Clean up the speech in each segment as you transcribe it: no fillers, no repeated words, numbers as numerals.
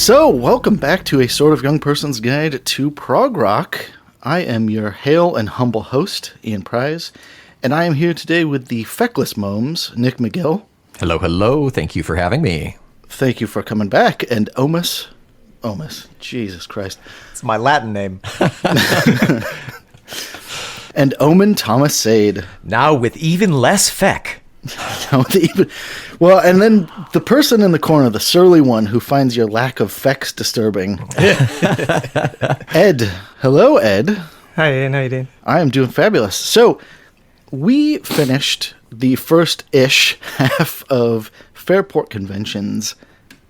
So, welcome back to a sort of young person's guide to prog rock. I am your hale and humble host, Ian Prize, and I am here today with the feckless momes, Nick McGill. Hello, hello. Thank you for having me. Thank you for coming back. And Omus, Jesus Christ. It's my Latin name. And Omen Thomas Sade. Now with even less feck. Well, and then the person in the corner, the surly one who finds your lack of fecks disturbing. Ed. Hello, Ed. Hi, Ian. How you doing? I am doing fabulous. So, we finished the first-ish half of Fairport Convention's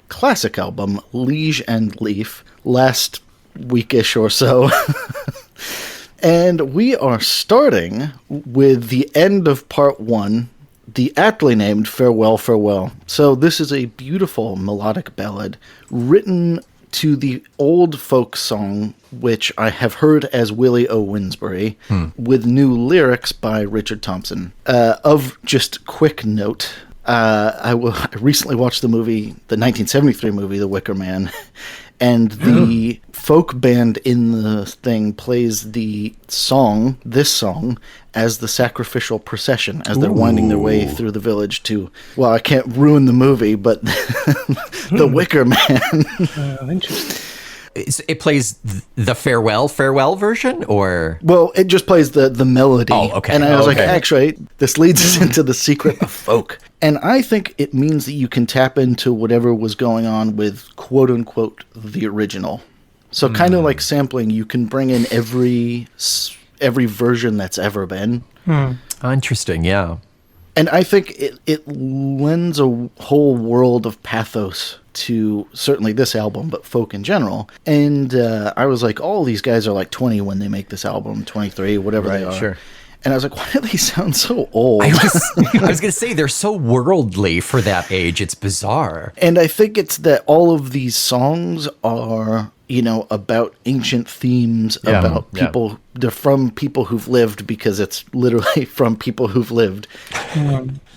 classic album, Liege and Lief, last weekish or so. And we are starting with the end of part one, the aptly named Farewell, Farewell. So this is a beautiful melodic ballad written to the old folk song, which I have heard as Willie O. Winsbury, with new lyrics by Richard Thompson. Of just quick note, I recently watched the 1973 movie, The Wicker Man, and the folk band in the thing plays this song, as the sacrificial procession, as they're winding their way through the village to, well, I can't ruin the movie, but The Wicker Man. Oh, interesting. It plays the farewell version, or? Well, it just plays the melody. Oh, okay. And I was like, actually, this leads us into the secret of folk. And I think it means that you can tap into whatever was going on with quote-unquote the original. So kind of like sampling, you can bring in every version that's ever been. Interesting, yeah. And I think it lends a whole world of pathos to certainly this album, but folk in general. And I was like, all these guys are like 20 when they make this album, 23, whatever they are. Sure. And I was like, why do they sound so old? I was going to say, they're so worldly for that age. It's bizarre. And I think it's that all of these songs are, about ancient themes, about people. They're from people who've lived, because it's literally from people who've lived.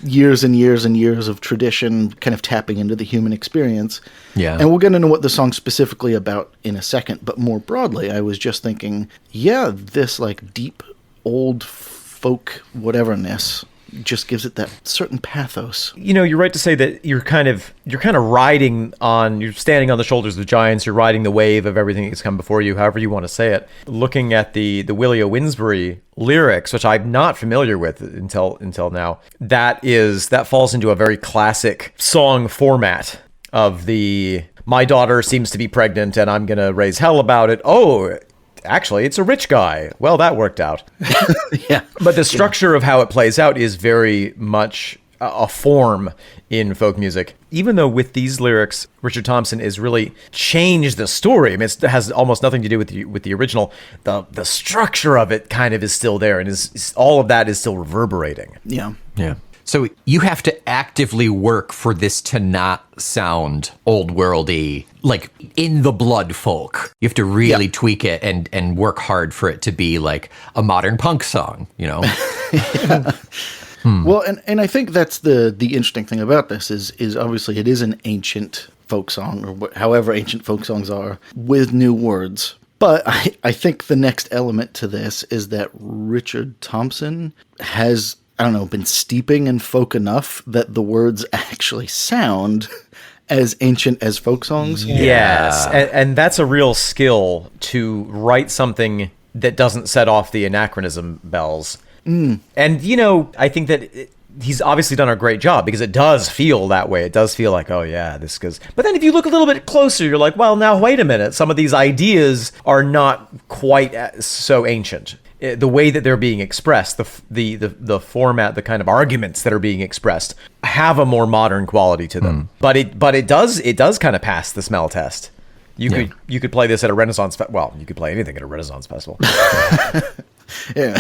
Years and years and years of tradition, kind of tapping into the human experience. Yeah. And we'll get into what the song's specifically about in a second. But more broadly, I was just thinking, this like deep, old folk whateverness just gives it that certain pathos. You're right to say that you're kind of you're standing on the shoulders of giants, you're riding the wave of everything that's come before you, however you want to say it. Looking at the Willie O. Winsbury lyrics, which I'm not familiar with until now, that falls into a very classic song format of my daughter seems to be pregnant and I'm going to raise hell about it. Oh, actually, it's a rich guy. Well, that worked out. Yeah. But the structure of how it plays out is very much a form in folk music. Even though with these lyrics, Richard Thompson has really changed the story. I mean, it has almost nothing to do with the original. The structure of it kind of is still there, and is all of that is still reverberating. Yeah. Yeah. So you have to actively work for this to not sound old worldy, like in the blood folk. You have to really tweak it and work hard for it to be like a modern punk song, Well, and I think that's the interesting thing about this is obviously it is an ancient folk song, or however ancient folk songs are, with new words. But I think the next element to this is that Richard Thompson has, been steeping in folk enough that the words actually sound as ancient as folk songs. Yes, and that's a real skill, to write something that doesn't set off the anachronism bells. And, I think that he's obviously done a great job, because it does feel that way. It does feel like, oh yeah, this goes. But then if you look a little bit closer, you're like, well, now wait a minute. Some of these ideas are not quite so ancient. The way that they're being expressed, the format, the kind of arguments that are being expressed, have a more modern quality to them. But it does kind of pass the smell test. You could play this at a Renaissance you could play anything at a Renaissance festival. Yeah.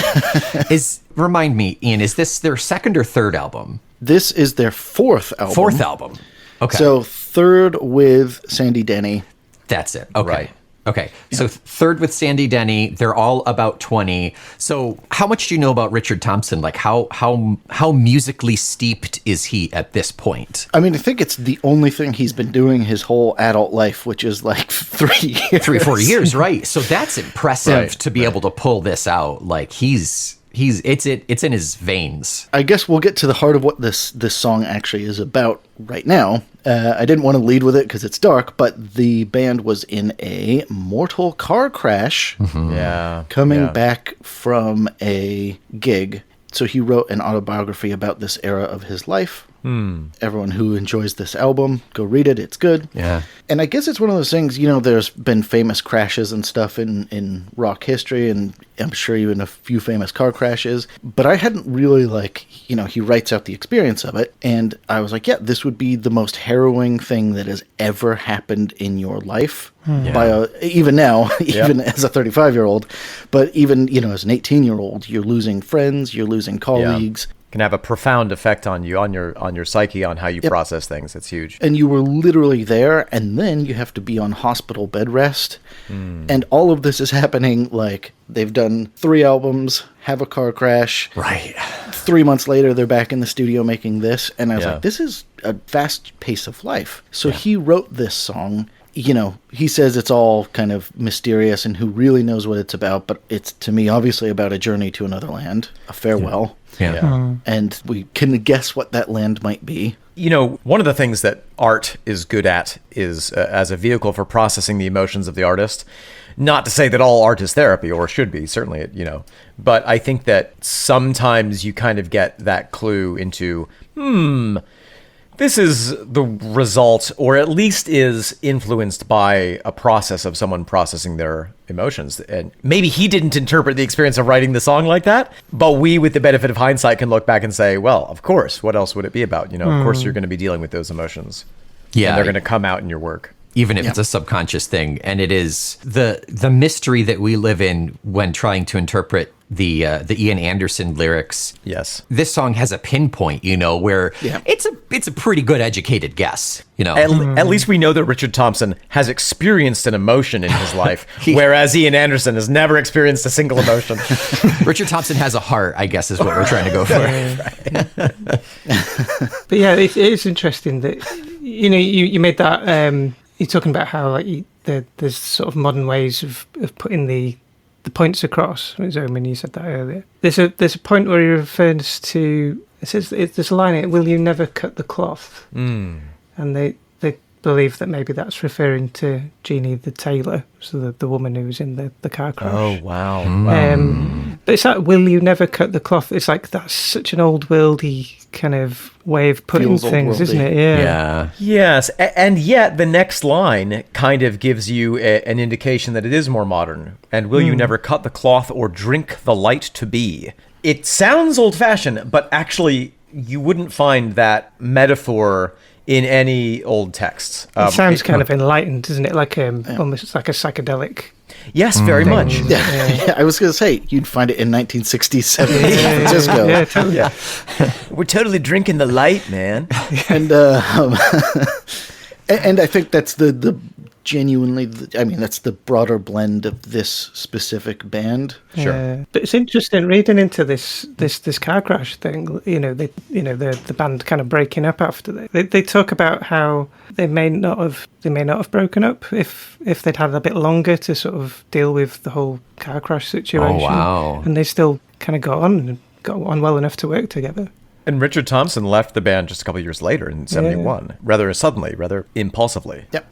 Remind me, Ian, is this their second or third album? This is their fourth album. Fourth album. Okay. So third with Sandy Denny. That's it. Okay. Right. Okay, so third with Sandy Denny, they're all about 20. So how much do you know about Richard Thompson? Like how musically steeped is he at this point? I mean, I think it's the only thing he's been doing his whole adult life, which is like 3 years. 3-4 years, right? So that's impressive to be able to pull this out. Like it's in his veins. I guess we'll get to the heart of what this song actually is about right now. I didn't want to lead with it because it's dark, but the band was in a mortal car crash. Coming back from a gig. So he wrote an autobiography about this era of his life. Everyone who enjoys this album, go read it. It's good. Yeah. And I guess it's one of those things, there's been famous crashes and stuff in rock history, and I'm sure even a few famous car crashes. But I hadn't really, he writes out the experience of it. And I was like, yeah, this would be the most harrowing thing that has ever happened in your life. Even now, even as a 35-year-old, but even, as an 18-year-old, you're losing friends, you're losing colleagues. Can have a profound effect on you, on your psyche, on how you process things. It's huge. And you were literally there, and then you have to be on hospital bed rest. And all of this is happening, like, they've done 3 albums, have a car crash. Right. 3 months later, they're back in the studio making this. And I was like, this is a fast pace of life. So he wrote this song. He says it's all kind of mysterious and who really knows what it's about, but it's, to me, obviously about a journey to another land, a farewell. And we can guess what that land might be. One of the things that art is good at is as a vehicle for processing the emotions of the artist. Not to say that all art is therapy, or should be, certainly, but I think that sometimes you kind of get that clue into, this is the result, or at least is influenced by a process of someone processing their emotions. And maybe he didn't interpret the experience of writing the song like that, but we, with the benefit of hindsight, can look back and say, well, of course, what else would it be about? Of course you're going to be dealing with those emotions. Yeah. And they're going to come out in your work. Even if it's a subconscious thing. And it is the mystery that we live in when trying to interpret the Ian Anderson lyrics. Yes. This song has a pinpoint, where it's a pretty good educated guess, At least we know that Richard Thompson has experienced an emotion in his life, whereas Ian Anderson has never experienced a single emotion. Richard Thompson has a heart, I guess, is what we're trying to go for. But yeah, it is interesting that, you made that, you're talking about how there's sort of modern ways of putting the points across. When you said that earlier, there's a point where he refers to, it says there's a line in it, will you never cut the cloth? And they believe that maybe that's referring to Jeannie the tailor, so the woman who was in the car crash. Oh wow. But it's like, will you never cut the cloth? It's like, that's such an old worldy kind of way of putting Feels things, old-worldy. isn't it? Yeah. Yes, and yet the next line kind of gives you an indication that it is more modern. And will you never cut the cloth or drink the light to be? It sounds old-fashioned, but actually you wouldn't find that metaphor in any old texts. It sounds kind of enlightened, isn't it? Like almost like a psychedelic. Yes, very much. Yeah, I was going to say, you'd find it in 1967 in San Francisco. Yeah, totally. We're totally drinking the light, man. And and I think that's the genuinely, that's the broader blend of this specific band. Sure. But it's interesting reading into this car crash thing. The band kind of breaking up after they talk about how they may not have broken up if they'd had a bit longer to sort of deal with the whole car crash situation. Oh, wow. And they still kind of got on well enough to work together. And Richard Thompson left the band just a couple of years later in 71, rather suddenly, rather impulsively. Yeah,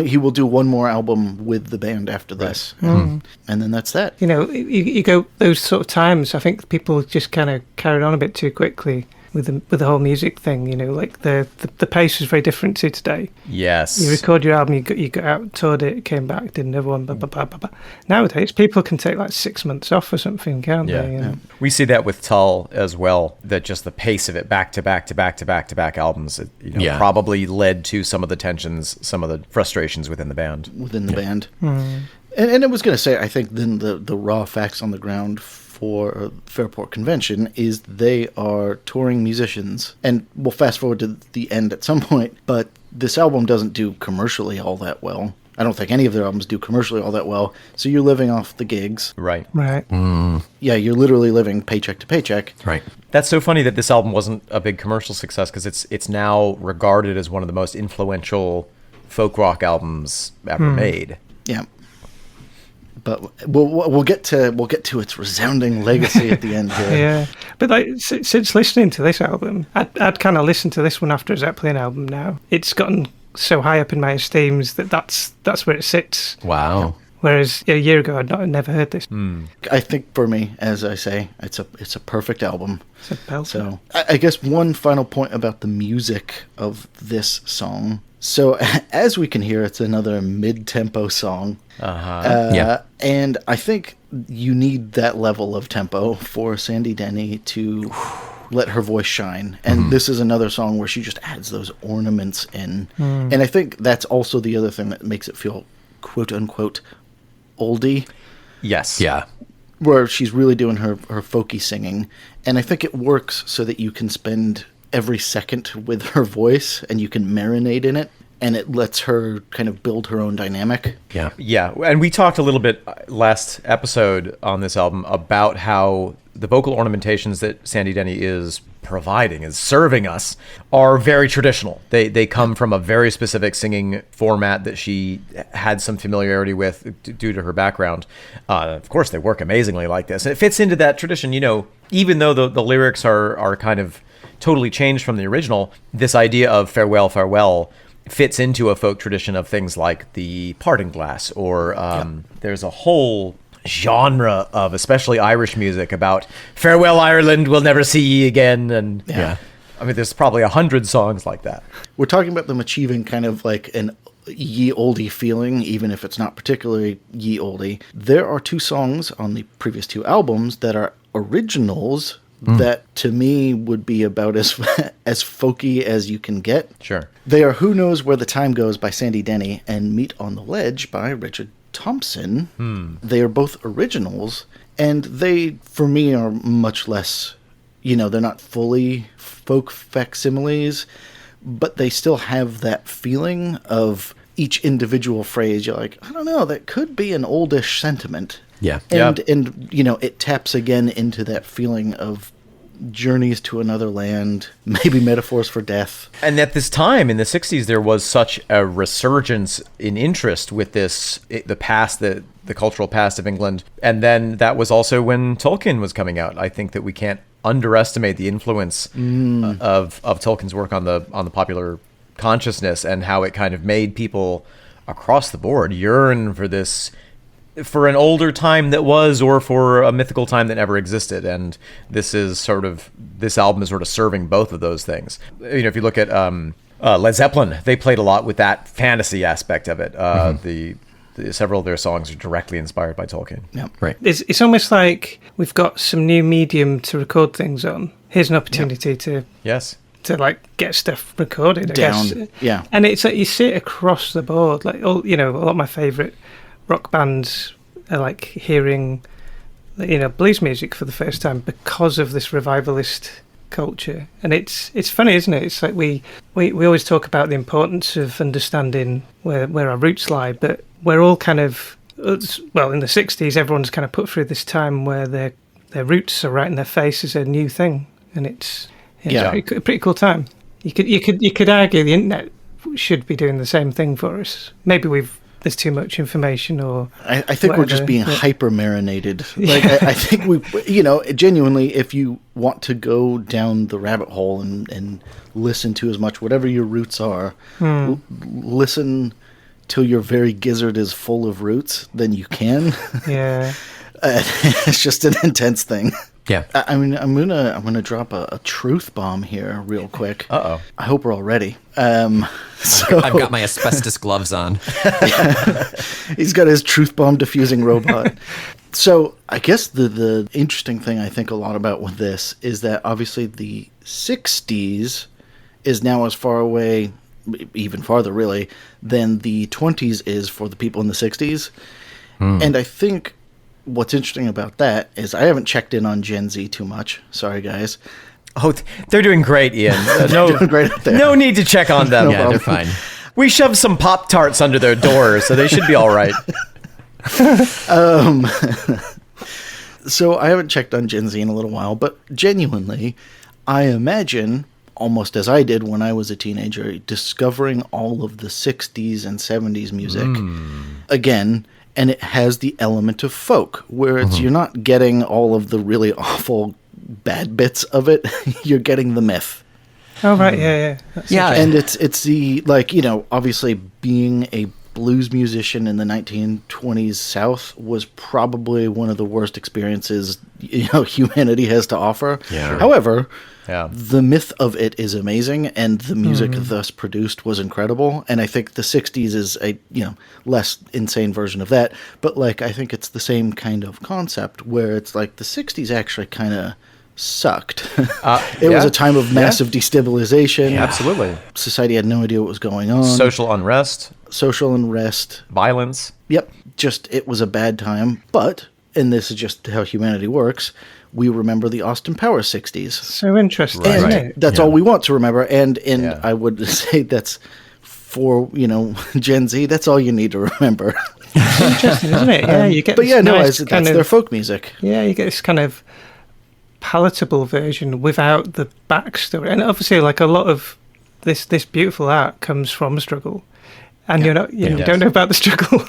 he will do one more album with the band after this, and then that's that. You go those sort of times. I think people just kind of carried on a bit too quickly with the whole music thing. Like the pace was very different to today. Yes. You record your album, you got out, toured it, came back, did another one. Blah, blah, blah, blah, blah. Nowadays, people can take like 6 months off or something, can't they? Yeah. We see that with Tull as well. That just the pace of it, back to back to back to back to back albums, probably led to some of the tensions, some of the frustrations within the band. Band. And I was going to say, I think then the raw facts on the ground for Fairport Convention is they are touring musicians. And we'll fast forward to the end at some point, but this album doesn't do commercially all that well. I don't think any of their albums do commercially all that well. So you're living off the gigs. Right. Right. Yeah, you're literally living paycheck to paycheck. Right. That's so funny that this album wasn't a big commercial success, because it's now regarded as one of the most influential folk rock albums ever made. Yeah. But we'll get to its resounding legacy at the end here. Yeah, but like since listening to this album, I'd kind of listened to this one after a Zeppelin album. Now it's gotten so high up in my esteems that's where it sits. Wow. Whereas a year ago, I'd never heard this. I think for me, as I say, it's a perfect album. It's a belter. So I guess one final point about the music of this song. So as we can hear, it's another mid-tempo song. Yeah. And I think you need that level of tempo for Sandy Denny to let her voice shine. And this is another song where she just adds those ornaments in. And I think that's also the other thing that makes it feel quote-unquote oldie. Yes. Yeah. Where she's really doing her folky singing. And I think it works so that you can spend every second with her voice and you can marinate in it, and it lets her kind of build her own dynamic. Yeah. Yeah, and we talked a little bit last episode on this album about how the vocal ornamentations that Sandy Denny is providing, is serving us, are very traditional. They come from a very specific singing format that she had some familiarity with due to her background. Of course, they work amazingly like this. And it fits into that tradition, even though the lyrics are kind of totally changed from the original. This idea of farewell, farewell fits into a folk tradition of things like the parting glass, or there's a whole genre of especially Irish music about farewell Ireland, we'll never see ye again. And Yeah. I mean, there's probably 100 songs like that. We're talking about them achieving kind of like an ye oldie feeling, even if it's not particularly ye oldie. There are 2 songs on the previous 2 albums that are originals that to me would be about as folky as you can get. Sure. They are Who Knows Where the Time Goes by Sandy Denny and Meet on the Ledge by Richard Thompson. They are both originals, and they, for me, are much less, they're not fully folk facsimiles, but they still have that feeling of each individual phrase. You're like, I don't know, that could be an oldish sentiment. Yeah. And it taps again into that feeling of journeys to another land, maybe metaphors for death. And at this time in the 60s, there was such a resurgence in interest with the past, the cultural past of England. And then that was also when Tolkien was coming out. I think that we can't underestimate the influence of Tolkien's work on the popular consciousness, and how it kind of made people across the board yearn for this, for an older time that was, or for a mythical time that never existed. And this album is sort of serving both of those things. If you look at Led Zeppelin, they played a lot with that fantasy aspect of it. Several of their songs are directly inspired by Tolkien. Yeah. Right. It's almost like we've got some new medium to record things on. Here's an opportunity to like get stuff recorded, I guess. Yeah. And it's like you see it across the board. Like a lot of my favourite rock bands are like hearing blues music for the first time because of this revivalist culture. And it's funny, isn't it? It's like we always talk about the importance of understanding where our roots lie, but we're all kind of, well, in the 60s everyone's kind of put through this time where their roots are right in their face as a new thing, and it's a pretty cool time. You could argue the internet should be doing the same thing for us. Maybe there's too much information, or I think we're just being hyper marinated. Like I think we, genuinely, if you want to go down the rabbit hole and listen to as much whatever your roots are, listen till your very gizzard is full of roots, then you can. Yeah, it's just an intense thing. Yeah. I mean, I'm gonna drop a truth bomb here real quick. Uh-oh. I hope we're all ready. So I've got my asbestos gloves on. He's got his truth bomb diffusing robot. So I guess the interesting thing I think a lot about with this is that obviously the 60s is now as far away, even farther really, than the 20s is for the people in the 60s. And I think what's interesting about that is I haven't checked in on Gen Z too much. Sorry, guys. Oh, they're doing great, Ian. Doing great out there. No need to check on them. Yeah, they're fine. We shoved some Pop-Tarts under their door, so they should be all right. So I haven't checked on Gen Z in a little while, but genuinely, I imagine, almost as I did when I was a teenager, discovering all of the 60s and 70s music again, and it has the element of folk, where it's you're not getting all of the really awful bad bits of it, you're getting the myth. Oh, right, yeah. Yeah. And it's the, like, you know, obviously being a blues musician in the 1920s South was probably one of the worst experiences, you know, humanity has to offer. Yeah. However, Yeah. the myth of it is amazing, and the music thus produced was incredible. And I think the 60s is a, you know, less insane version of that. But, like, I think it's the same kind of concept where it's like the 60s actually kind of sucked. It was yeah. a time of massive destabilization. Absolutely. Society had no idea what was going on. Social unrest, Social unrest. violence. Yep. Just, it was a bad time. But, and this is just how humanity works, we remember the Austin Powers 60s. So interesting, And isn't it? that's all we want to remember. And Yeah. I would say that's for, you know, Gen Z, that's all you need to remember. Interesting, isn't it? Yeah, you get But this yeah, no, nice that's kind their of, folk music. yeah, you get this kind of palatable version without the backstory. And obviously, like, a lot of this beautiful art comes from struggle. And you don't know about the struggle.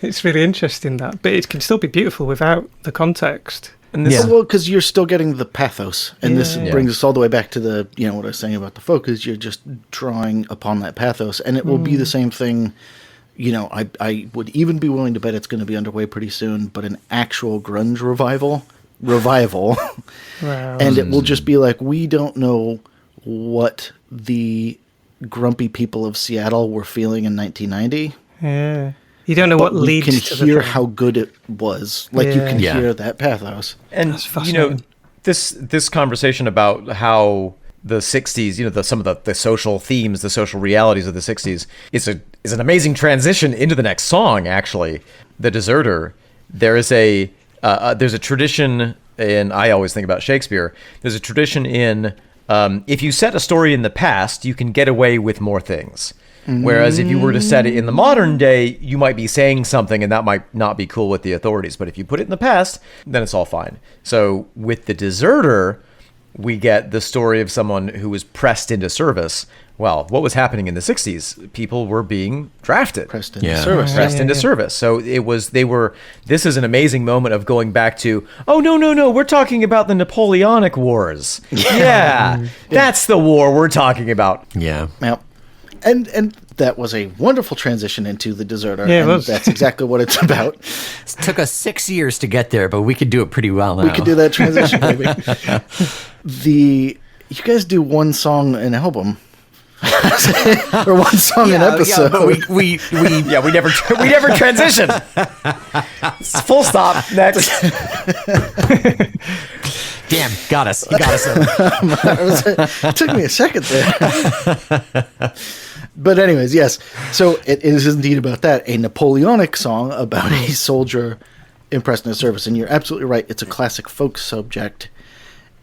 It's really interesting that, but it can still be beautiful without the context. And this Yeah. Well, because you're still getting the pathos, and this Yeah. brings us all the way back to the, you know, what I was saying about the folk is you're just drawing upon that pathos, and it will be the same thing. You know, I would even be willing to bet it's going to be underway pretty soon, but an actual grunge revival, Wow. and it will just be like, we don't know what the grumpy people of Seattle were feeling in 1990. Yeah. You don't know But what we leads can to the hear thing. how good it was. Like, you can Yeah. hear that pathos. And That's you know, fascinating. this conversation about how the 60s, you know, some of the social themes, the social realities of the 60s is an amazing transition into the next song. Actually, The Deserter. There's a tradition in, I always think about Shakespeare. There's a tradition in, if you set a story in the past, you can get away with more things. Whereas if you were to set it in the modern day, you might be saying something and that might not be cool with the authorities. But if you put it in the past, then it's all fine. So with The Deserter, we get the story of someone who was pressed into service. Well, what was happening in the 60s? People were being drafted. Pressed into Yeah. service. Pressed into service. So this is an amazing moment of going back to, oh, no, we're talking about the Napoleonic Wars. Yeah, that's the war we're talking about. Yeah. Yep. And that was a wonderful transition into The Deserter. Yeah, it and was. that's exactly what it's about. It took us 6 years to get there, but we could do it pretty well now. We could do that transition, baby. You guys do one song an album. Or one song an episode. Yeah, but we Yeah, we never transition. Full stop. Next. damn, got us. You got us. It took me a second there. But anyways, yes. So it is indeed about that. A Napoleonic song about a soldier impressed in his service. And you're absolutely right. It's a classic folk subject.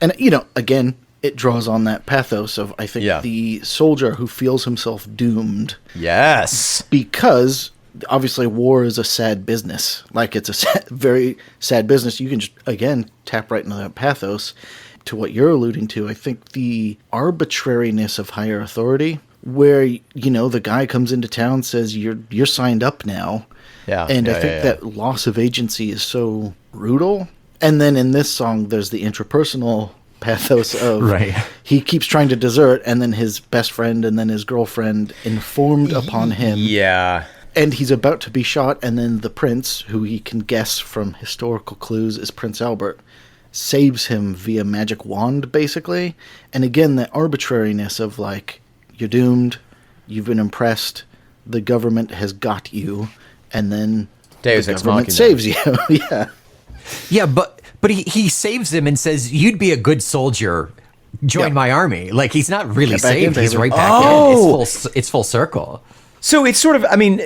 And, you know, again, it draws on that pathos of, I think, Yeah. the soldier who feels himself doomed. Yes. Because obviously war is a sad business. Like, it's a very sad business. You can just, again, tap right into that pathos. To what you're alluding to, I think the arbitrariness of higher authority, where, you know, the guy comes into town, says you're signed up now. Yeah. And Yeah, I think yeah. that loss of agency is so brutal. And then in this song, there's the intrapersonal pathos of Right. he keeps trying to desert, and then his best friend and then his girlfriend informed upon him. Yeah. And he's about to be shot, and then the prince, who he can guess from historical clues is Prince Albert, saves him via magic wand, basically. And again, the arbitrariness of, like, you're doomed, you've been impressed, the government has got you, and then Deus the ex government machina. saves you. Yeah. Yeah, but he saves him and says, "You'd be a good soldier. Join Yeah. my army." Like, he's not really Get back in, saved. He's baby. right back Oh! in. It's full circle. So it's sort of, I mean,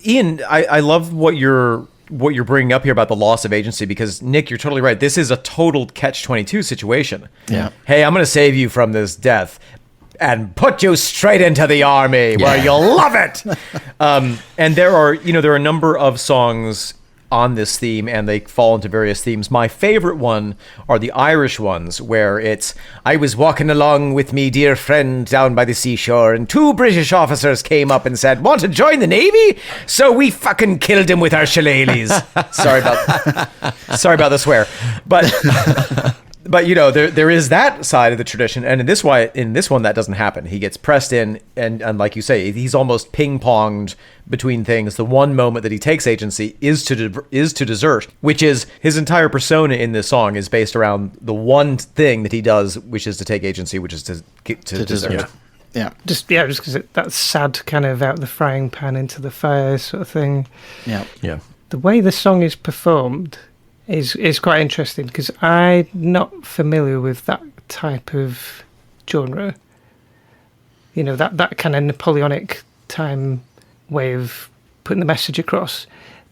Ian, I love what you're bringing up here about the loss of agency, because Nick, you're totally right. This is a total catch-22 situation. Yeah. Hey, I'm going to save you from this death. and put you straight into the army where you'll love it. And there are a number of songs on this theme, and they fall into various themes. My favorite one are the Irish ones, where it's, I was walking along with me dear friend down by the seashore, and 2 British officers came up and said, want to join the Navy? So we fucking killed him with our shillelaghs. Sorry about the swear. But there is that side of the tradition, and in this one that doesn't happen. He gets pressed in, and like you say, he's almost ping-ponged between things. The one moment that he takes agency is to desert, which is his entire persona in this song is based around the one thing that he does, which is to take agency, which is to desert. Yeah. Just because that sad kind of out the frying pan into the fire sort of thing. Yeah. The way the song is performed is quite interesting, because I'm not familiar with that type of genre. That kind of Napoleonic time way of putting the message across.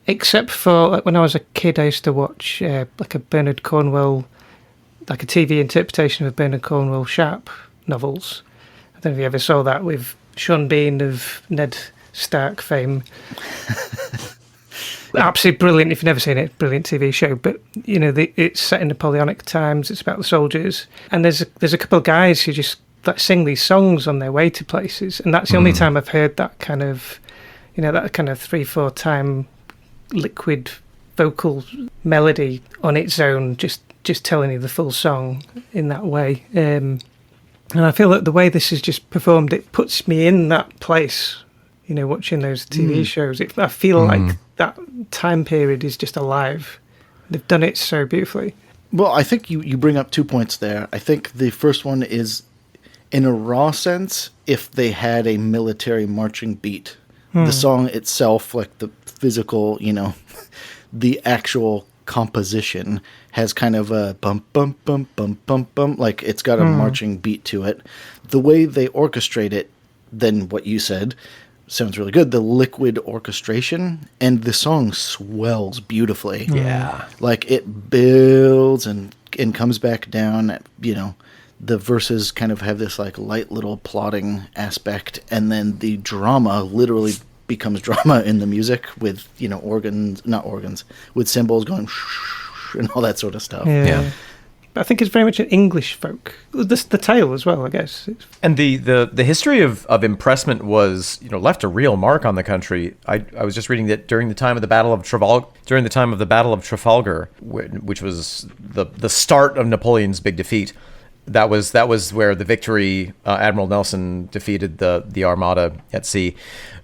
Except for, like, when I was a kid, I used to watch like a Bernard Cornwell, like a TV interpretation of Bernard Cornwell Sharp novels. I don't know if you ever saw that, with Sean Bean of Ned Stark fame. Absolutely brilliant. If you've never seen it, brilliant TV show. But it's set in Napoleonic times. It's about the soldiers, and there's a couple of guys who just sing these songs on their way to places, and that's the only time I've heard that kind of, that kind of 3-4 time liquid vocal melody on its own, just telling you the full song in that way. And I feel that the way this is just performed, it puts me in that place. Watching those TV shows, I feel like that time period is just alive. They've done it so beautifully. Well, I think you bring up 2 points there. I think the first one is, in a raw sense, if they had a military marching beat. The song itself, like the physical, the actual composition has kind of a bump, bump, bump, bump, bump, bump, like it's got a marching beat to it. The way they orchestrate it, then what you said, sounds really good. The liquid orchestration, and the song swells beautifully. Yeah. Like it builds and comes back down. The verses kind of have this like light little plotting aspect, and then the drama literally becomes drama in the music with, with cymbals going and all that sort of stuff. Yeah. I think it's very much an English folk. The tale as well, I guess. And the history of impressment was, left a real mark on the country. I was just reading that during the time of the Battle of Trafalgar, which was the start of Napoleon's big defeat, that was where the victory, Admiral Nelson defeated the Armada at sea.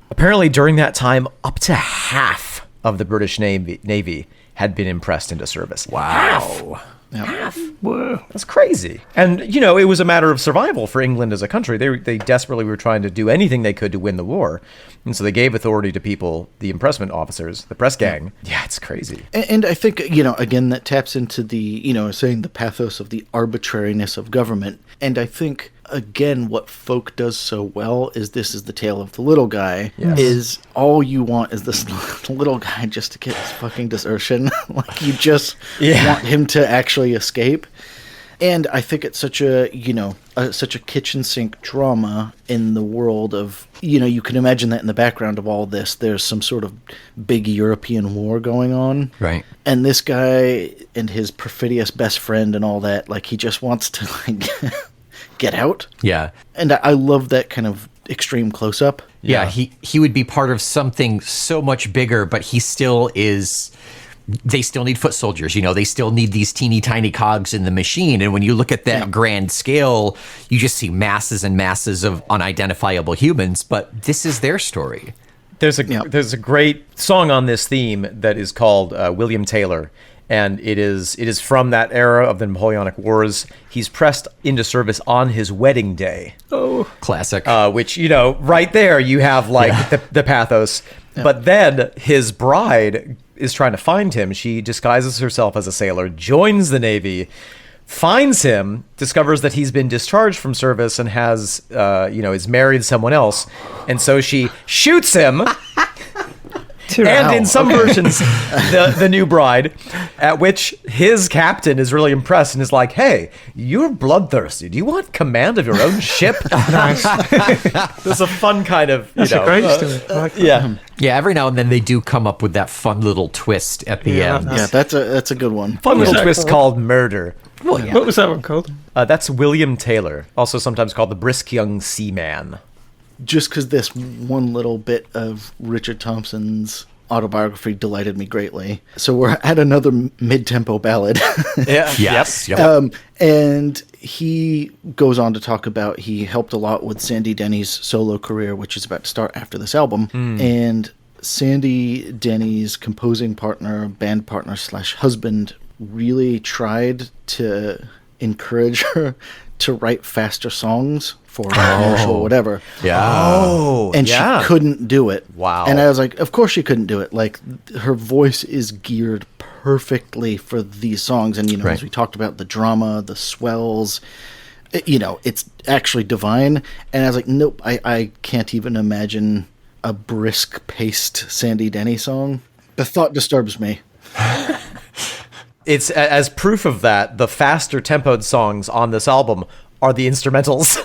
Apparently, during that time, up to half of the British Navy had been impressed into service. Wow. Half. Whoa. That's crazy. And, it was a matter of survival for England as a country. They desperately were trying to do anything they could to win the war. And so they gave authority to people, the impressment officers, the press gang. Yeah, it's crazy. And I think, again, that taps into the, saying the pathos of the arbitrariness of government. And I think, again, what folk does so well is this is the tale of the little guy. Yes. Is all you want is this little guy just to get his fucking desertion. Like, you just want him to actually escape. And I think it's such a, such a kitchen sink drama in the world of, you can imagine that in the background of all this, there's some sort of big European war going on. Right. And this guy and his perfidious best friend and all that, like, he just wants to, like, get out. Yeah. And I love that kind of extreme close-up. Yeah, he would be part of something so much bigger, but he still is... They still need foot soldiers, they still need these teeny tiny cogs in the machine. And when you look at that grand scale, you just see masses and masses of unidentifiable humans, but this is their story. There's a great song on this theme that is called William Taylor. And it is from that era of the Napoleonic Wars. He's pressed into service on his wedding day. Oh, classic. Which, right there you have the pathos. Yeah. But then his bride is trying to find him. She disguises herself as a sailor, joins the Navy, finds him, discovers that he's been discharged from service and has, is married someone else. And so she shoots him, And in some versions, the new bride, at which his captain is really impressed and is like, hey, you're bloodthirsty. Do you want command of your own ship? Nice. There's a fun kind of, That's a great story. I like that. yeah. Yeah, every now and then they do come up with that fun little twist at the Yeah, end. Yeah, that's a good one. Fun little that twist called murder. Well, yeah. What was that one called? That's William Taylor, also sometimes called the brisk young seaman. Just because this one little bit of Richard Thompson's autobiography delighted me greatly. So we're at another mid-tempo ballad. Yeah. Yes. Yep. Yep. And he goes on to talk about he helped a lot with Sandy Denny's solo career, which is about to start after this album. And Sandy Denny's composing partner, band partner / husband really tried to encourage her to write faster songs for a commercial or whatever. Yeah. Oh, And yeah. she couldn't do it. Wow. And I was like, of course she couldn't do it. Like, her voice is geared perfectly for these songs. And, Right. as we talked about, the drama, the swells, it's actually divine. And I was like, nope, I can't even imagine a brisk-paced Sandy Denny song. The thought disturbs me. It's as proof of that, the faster tempoed songs on this album are the instrumentals.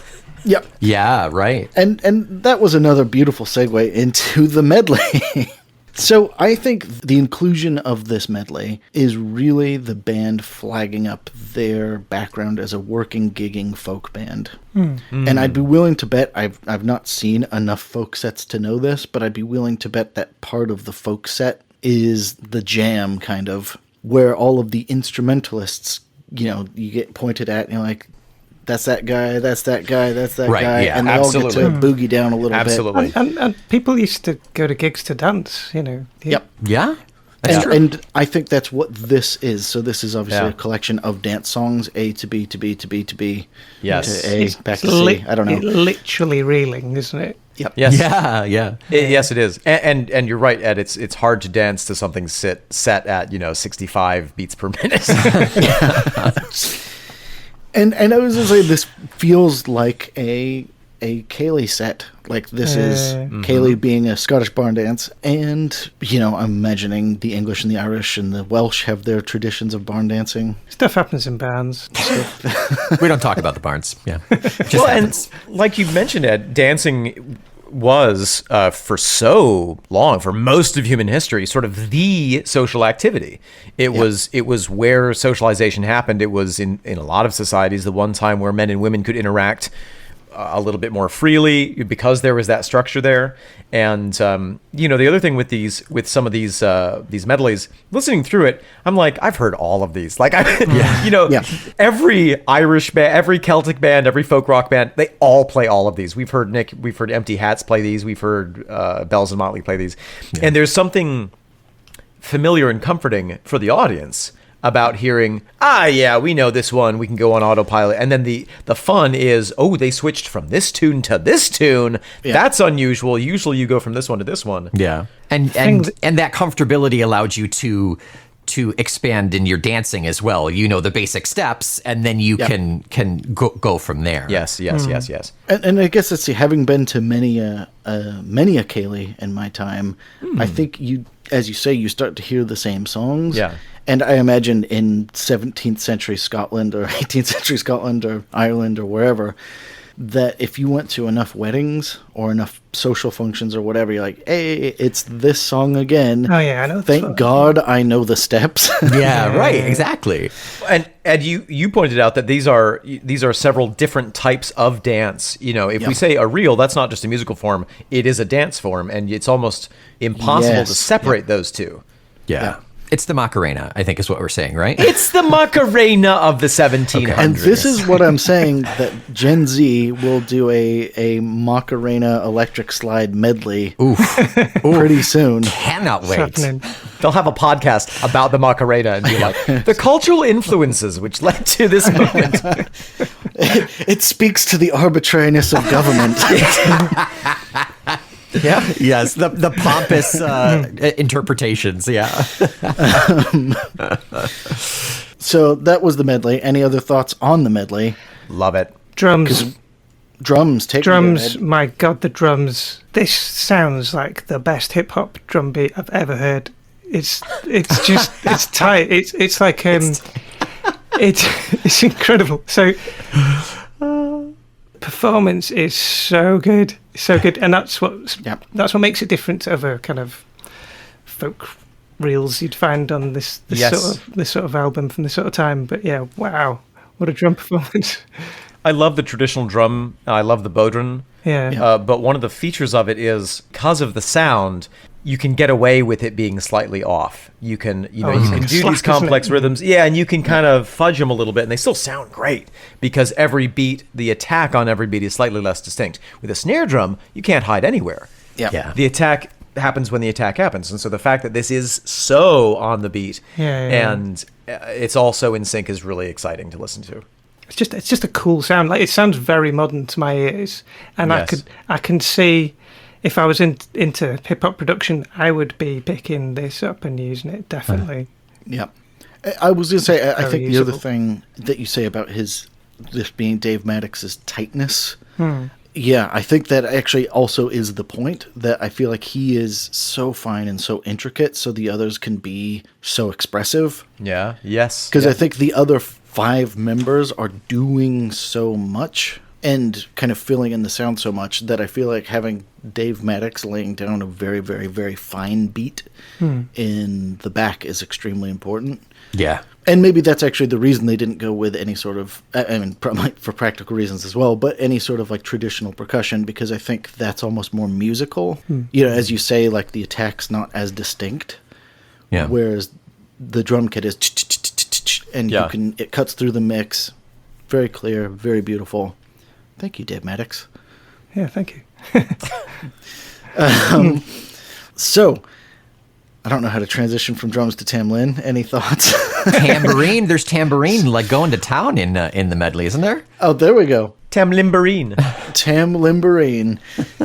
Yep. Yeah, right. And that was another beautiful segue into the medley. So I think the inclusion of this medley is really the band flagging up their background as a working, gigging folk band. And I'd be willing to bet, I've not seen enough folk sets to know this, but I'd be willing to bet that part of the folk set is the jam, kind of, where all of the instrumentalists, you get pointed at and you're like, that's that guy, that's that guy, that's that Right, guy. yeah, and they all get to boogie down a little Absolutely. bit. And people used to go to gigs to dance, Yep. Yeah. That's true. And I think that's what this is. So this is obviously Yeah. a collection of dance songs, A to B to B to B to B Yes. to A, back to C. I don't know. Literally reeling, isn't it? Yep. Yes. Yeah, yeah. Yes, it is. And you're right, Ed. It's hard to dance to something set at 65 beats per minute. And I was going to say, this feels like a Kaylee set. Like, this is Kaylee being a Scottish barn dance. And, I'm imagining the English and the Irish and the Welsh have their traditions of barn dancing. Stuff happens in bands. We don't talk about the barns. Yeah. Just Well, happens. and like you mentioned, Ed, dancing was for so long, for most of human history, sort of the social activity. It was where socialization happened. It was in a lot of societies the one time where men and women could interact a little bit more freely because there was that structure there. And the other thing with some of these medleys, listening through it, I'm like, I've heard all of these. Like, every Irish band, every Celtic band, every folk rock band, they all play all of these. We've heard Empty Hats play these. We've heard Bells and Motley play these. And there's something familiar and comforting for the audience about hearing, we know this one, we can go on autopilot. And then the fun is, they switched from this tune to this tune. Yeah. That's unusual. Usually you go from this one to this one. Yeah. And that comfortability allowed you to expand in your dancing as well. The basic steps, and then you can go from there. Yes. And I guess, let's see, having been to many a Kaylee in my time, I think as you say, you start to hear the same songs. Yeah. And I imagine in 17th century Scotland or 18th century Scotland or Ireland or wherever, that if you went to enough weddings or enough social functions or whatever, you're like, hey, it's this song again. Oh, yeah, I know. Thank God I know the steps. Yeah, right, exactly. And Ed, you pointed out that these are several different types of dance. If we say a reel, that's not just a musical form; it is a dance form, and it's almost impossible to separate those two. Yeah. It's the Macarena, I think is what we're saying, right? It's the Macarena of the 1700s. And this is what I'm saying, that Gen Z will do a Macarena electric slide medley pretty soon. Cannot It's wait. happening. They'll have a podcast about the Macarena and be like, the cultural influences which led to this moment. It speaks to the arbitrariness of government. Yeah. Yes, the pompous interpretations, yeah. So that was the medley. Any other thoughts on the medley? Love it. Drums. Drums, take me Drums, there, Ed. my God, the drums. This sounds like the best hip hop drum beat I've ever heard. It's just it's tight. It's like it's incredible. So performance is so good, and that's what makes it different to other kind of folk reels you'd find on this sort of album from this sort of time. But yeah, wow, what a drum performance! I love the traditional drum. I love the bodhrán. Yeah. But one of the features of it is because of the sound, you can get away with it being slightly off. You can, you can do these complex rhythms. Yeah, and you can kind of fudge them a little bit, and they still sound great because every beat, the attack on every beat is slightly less distinct. With a snare drum, you can't hide anywhere. Yeah. The attack happens when the attack happens, and so the fact that this is so on the beat and it's also in sync is really exciting to listen to. It's just a cool sound. Like, it sounds very modern to my ears, and I can see if I was into hip hop production, I would be picking this up and using it definitely. Yeah, I was gonna say I think usable. the other thing that you say about this being Dave Maddox's tightness. Yeah, I think that actually also is the point, that I feel like he is so fine and so intricate, so the others can be so expressive. Yeah. Yes. Because I think the other 5 members are doing so much and kind of filling in the sound so much that I feel like having Dave Maddox laying down a very, very, very fine beat in the back is extremely important. Yeah. And maybe that's actually the reason they didn't go with any sort of, I mean, probably for practical reasons as well, but any sort of like traditional percussion, because I think that's almost more musical. You know, as you say, like the attack's not as distinct. Yeah. Whereas the drum kit is, and it cuts through the mix. Very clear, very beautiful. Thank you, Dave Maddox. Yeah, thank you. So, I don't know how to transition from drums to Tam Lin. Any thoughts? Tambourine. There's tambourine like going to town in the medley, isn't there? Oh, there we go. Tamlimbarine. Tam Limbarine.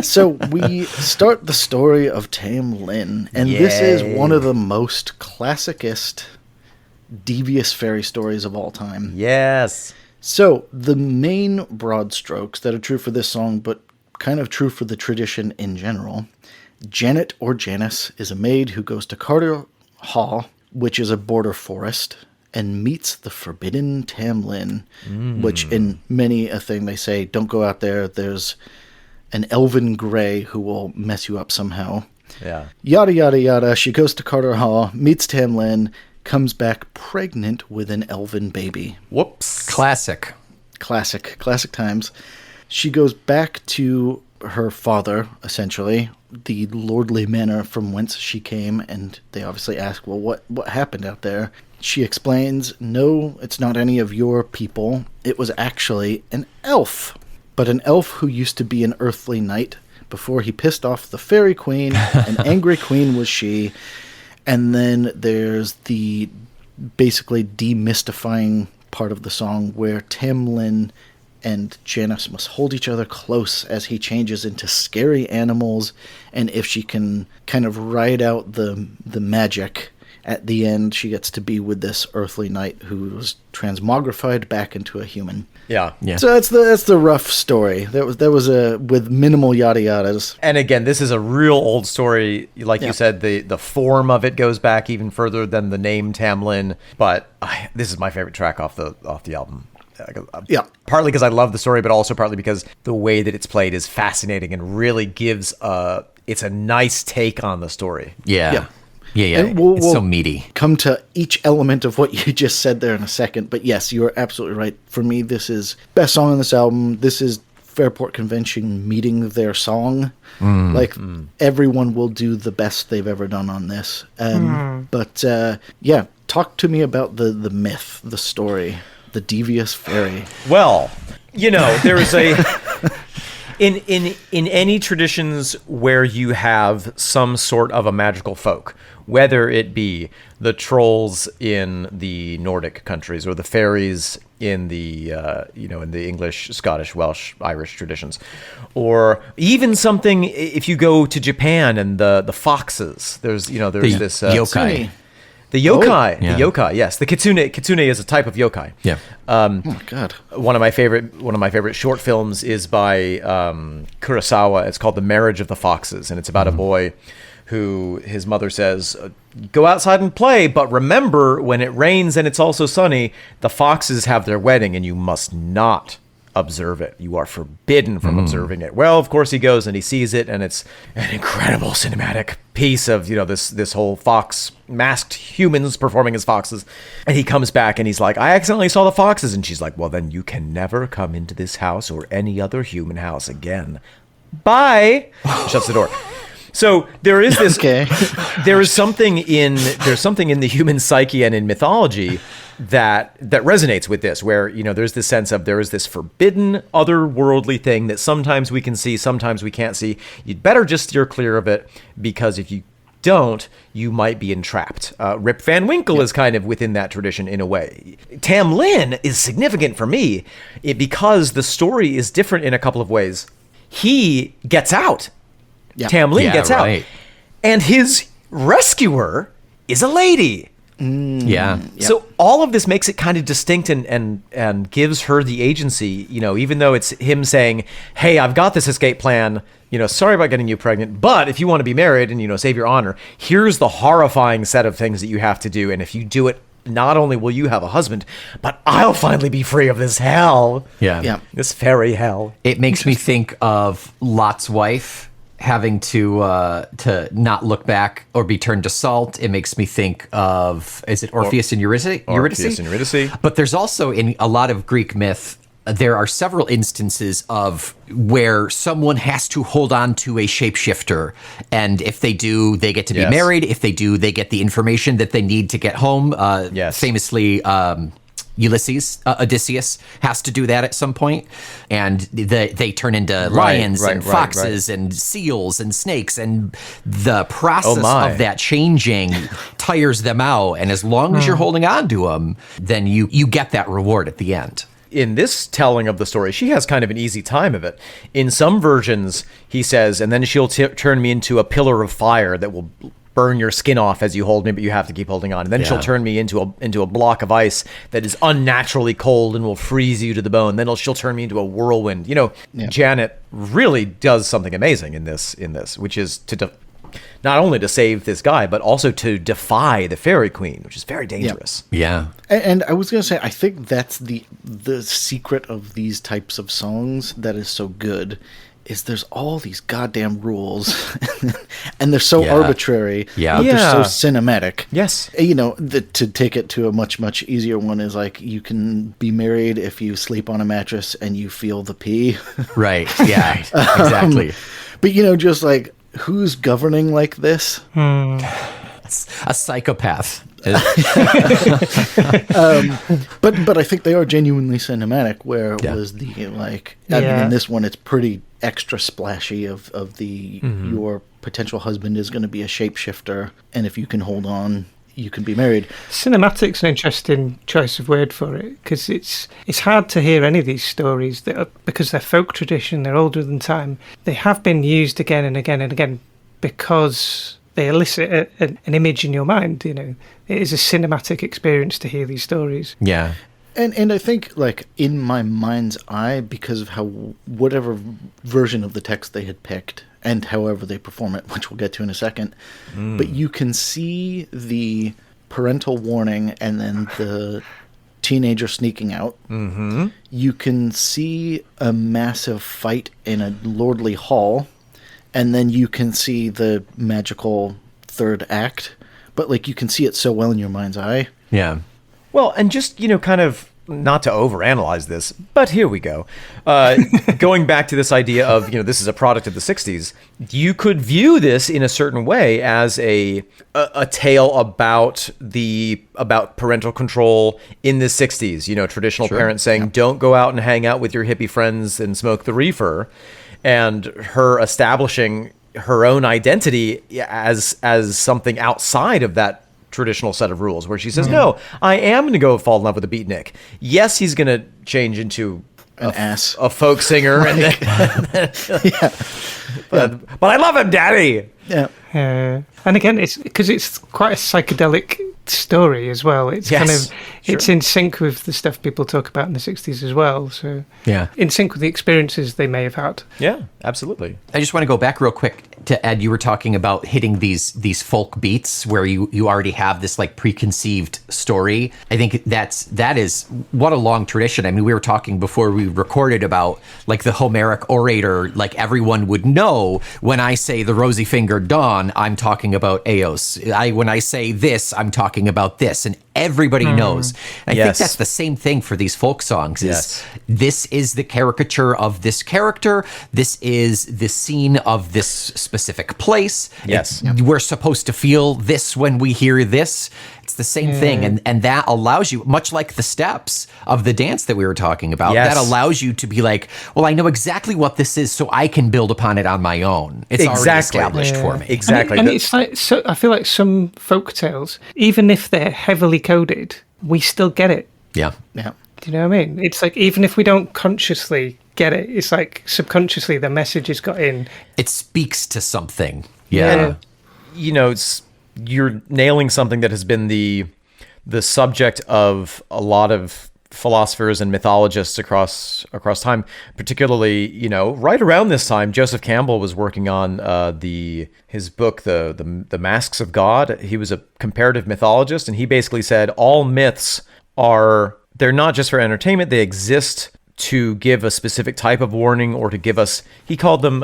So we start the story of Tam Lin, and this is one of the most classicist devious fairy stories of all time. Yes. So the main broad strokes that are true for this song, but kind of true for the tradition in general. Janet or Janice is a maid who goes to Carter Hall, which is a border forest, and meets the forbidden Tam Lin, which in many a thing they say, don't go out there, there's an elven gray who will mess you up somehow. Yeah. Yada, yada, yada. She goes to Carter Hall, meets Tam Lin, comes back pregnant with an elven baby. Whoops. Classic Times. She goes back to her father, essentially, the lordly manor from whence she came, and they obviously ask, well, what happened out there? She explains, no, it's not any of your people. It was actually an elf, but an elf who used to be an earthly knight before he pissed off the fairy queen. An angry queen was she. And then there's the basically demystifying part of the song where Tam Lin and Janice must hold each other close as he changes into scary animals, and if she can kind of ride out the magic, at the end she gets to be with this earthly knight who was transmogrified back into a human. Yeah. So that's the rough story. That was a with minimal yada yadas. And again, this is a real old story. Like you said, the form of it goes back even further than the name Tam Lin. But this is my favorite track off the album. Yeah. Partly because I love the story, but also partly because the way that it's played is fascinating and really gives it's a nice take on the story. Yeah. And It's so meaty. Come to each element of what you just said there in a second. But yes, you are absolutely right. For me, this is best song on this album. This is Fairport Convention meeting their song. Everyone will do the best they've ever done on this. But talk to me about the myth, the story, the devious fairy. Well, there is a in any traditions where you have some sort of a magical folk, whether it be the trolls in the Nordic countries or the fairies in the in the English, Scottish, Welsh, Irish traditions, or even something if you go to Japan and the foxes. There's this yokai. The yokai. yeah. The yokai. Yes, the kitsune. Kitsune is a type of yokai. Yeah. Oh my god. One of my favorite short films is by Kurosawa. It's called The Marriage of the Foxes, and it's about a boy who his mother says, go outside and play, but remember, when it rains and it's also sunny, the foxes have their wedding and you must not observe it. You are forbidden from observing it. Well, of course he goes and he sees it, and it's an incredible cinematic piece of, this whole fox, masked humans performing as foxes. And he comes back and he's like, I accidentally saw the foxes. And she's like, well, then you can never come into this house or any other human house again. Bye. Shuts the door. So there is this. Okay. There's something in the human psyche and in mythology that resonates with this, where there's this sense of there is this forbidden otherworldly thing that sometimes we can see, sometimes we can't see. You'd better just steer clear of it, because if you don't, you might be entrapped. Rip Van Winkle is kind of within that tradition in a way. Tam Lin is significant for me because the story is different in a couple of ways. He gets out. Yeah. Tam Lin gets out. And his rescuer is a lady. Yeah. So all of this makes it kind of distinct and gives her the agency, even though it's him saying, hey, I've got this escape plan, sorry about getting you pregnant, but if you want to be married and, save your honor, here's the horrifying set of things that you have to do. And if you do it, not only will you have a husband, but I'll finally be free of this hell. Yeah. This fairy hell. It makes me think of Lot's wife having to not look back or be turned to salt. It makes me think of, is it Orpheus and Eurydice? Orpheus and Eurydice. But there's also, in a lot of Greek myth, there are several instances of where someone has to hold on to a shapeshifter, and if they do, they get to be married. If they do, they get the information that they need to get home. Famously, Odysseus has to do that at some point, and they turn into lions and foxes and seals and snakes, and the process of that changing tires them out. And as long as you're holding on to them, then you get that reward at the end. In this telling of the story, she has kind of an easy time of it. In some versions, he says, and then she'll turn me into a pillar of fire that will burn your skin off as you hold me, but you have to keep holding on. And then she'll turn me into a block of ice that is unnaturally cold and will freeze you to the bone. Then she'll turn me into a whirlwind. Janet really does something amazing in this, which is to not only to save this guy, but also to defy the fairy queen, which is very dangerous. Yeah. And I was going to say, I think that's the secret of these types of songs that is so good, is there's all these goddamn rules, and they're so arbitrary, but they're so cinematic. Yes. To take it to a much, much easier one is like, you can be married if you sleep on a mattress and you feel the pee. Right, yeah, exactly. But, just like, who's governing like this? A psychopath. But I think they are genuinely cinematic, where it was the in this one it's pretty extra splashy of the your potential husband is going to be a shapeshifter, and if you can hold on, you can be married. Cinematic's an interesting choice of word for it, because it's hard to hear any of these stories that are, because they're folk tradition, they're older than time. They have been used again and again and again because they elicit an image in your mind. It is a cinematic experience to hear these stories. Yeah. And I think, like, in my mind's eye, because of whatever version of the text they had picked, and however they perform it, which we'll get to in a second, but you can see the parental warning and then the teenager sneaking out. Mm-hmm. You can see a massive fight in a lordly hall, and then you can see the magical third act, but, like, you can see it so well in your mind's eye. Yeah. Well, and just, kind of, not to overanalyze this, but here we go. Going back to this idea of, this is a product of the 60s, you could view this in a certain way as a tale about parental control in the 60s. Traditional parents saying, don't go out and hang out with your hippie friends and smoke the reefer, and her establishing her own identity as something outside of that traditional set of rules, where she says, no, I am going to go fall in love with a beatnik. Yes, he's going to change into a folk singer. But I love him, Daddy. Yeah. And again, it's because it's quite a psychedelic story as well. It's kind Yes, of it's in sync with the stuff people talk about in the 60s as well. So Yeah. in sync with the experiences they may have had. Yeah, absolutely. I just want to go back real quick to Ed. You were talking about hitting these folk beats where you already have this like preconceived story. I think that is what a long tradition. I mean, we were talking before we recorded about like the Homeric orator. Like everyone would know when I say the rosy fingered dawn, I'm talking about Eos. When I say this, I'm talking about this, and everybody knows. I think that's the same thing for these folk songs. This is the caricature of this character. This is the scene of this specific place. Yes. We're supposed to feel this when we hear this. It's the same thing. And that allows you, much like the steps of the dance that we were talking about, that allows you to be like, well, I know exactly what this is, so I can build upon it on my own. It's already established for me. Exactly. And it's like, so I feel like some folk tales, even if they're heavily coded, we still get it. Yeah. Yeah. Do you know what I mean? It's like, even if we don't consciously get it, it's like subconsciously the message has got in. It speaks to something. Yeah. You know, you're nailing something that has been the subject of a lot of philosophers and mythologists across time. Particularly, you know, right around this time, Joseph Campbell was working on his book, the Masks of God. He was a comparative mythologist, and he basically said all myths they're not just for entertainment. They exist to give a specific type of warning, or to give us, he called them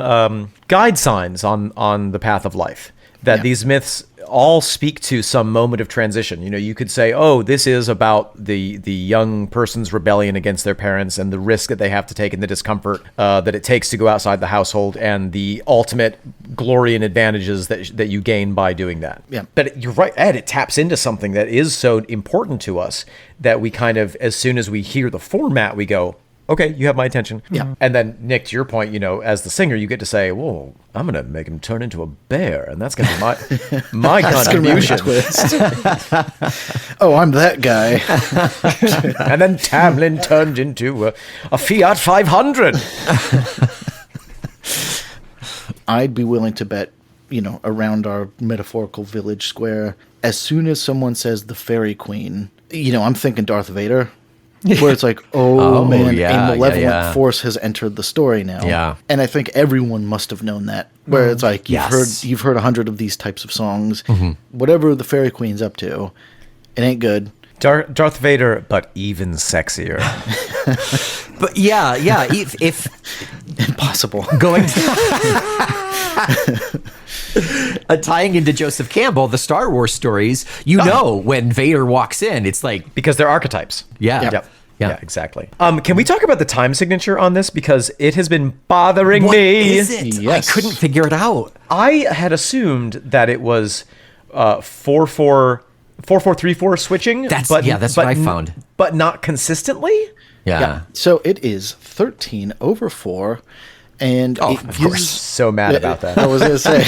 guide signs on the path of life. That these myths all speak to some moment of transition. You know, you could say, oh, this is about the young person's rebellion against their parents and the risk that they have to take and the discomfort that it takes to go outside the household, and the ultimate glory and advantages that you gain by doing that. Yeah. But you're right, Ed, it taps into something that is so important to us that we kind of, as soon as we hear the format, we go, okay, you have my attention. Yeah. And then, Nick, to your point, you know, as the singer, you get to say, whoa, I'm going to make him turn into a bear, and that's going to be my contribution. Oh, I'm that guy. And then Tamlin turned into a Fiat 500. I'd be willing to bet, you know, around our metaphorical village square, as soon as someone says the Fairy Queen, you know, I'm thinking Darth Vader. Where it's like, a malevolent force has entered the story now. Yeah. And I think everyone must have known that. Where it's like, you've heard 100 of these types of songs. Whatever the Fairy Queen's up to, it ain't good. Darth Vader, but even sexier. But if Impossible. going tying into Joseph Campbell, the Star Wars stories, you know, when Vader walks in, it's like, Because they're archetypes. yeah. Yeah, exactly. Can we talk about the time signature on this? Because it has been bothering me. What is it? Yes. I couldn't figure it out. I had assumed that it was 4434 switching. That's what I found. But not consistently? Yeah. So it is 13 over 4. And Oh, it of gives- course. So mad about that. I was going to say.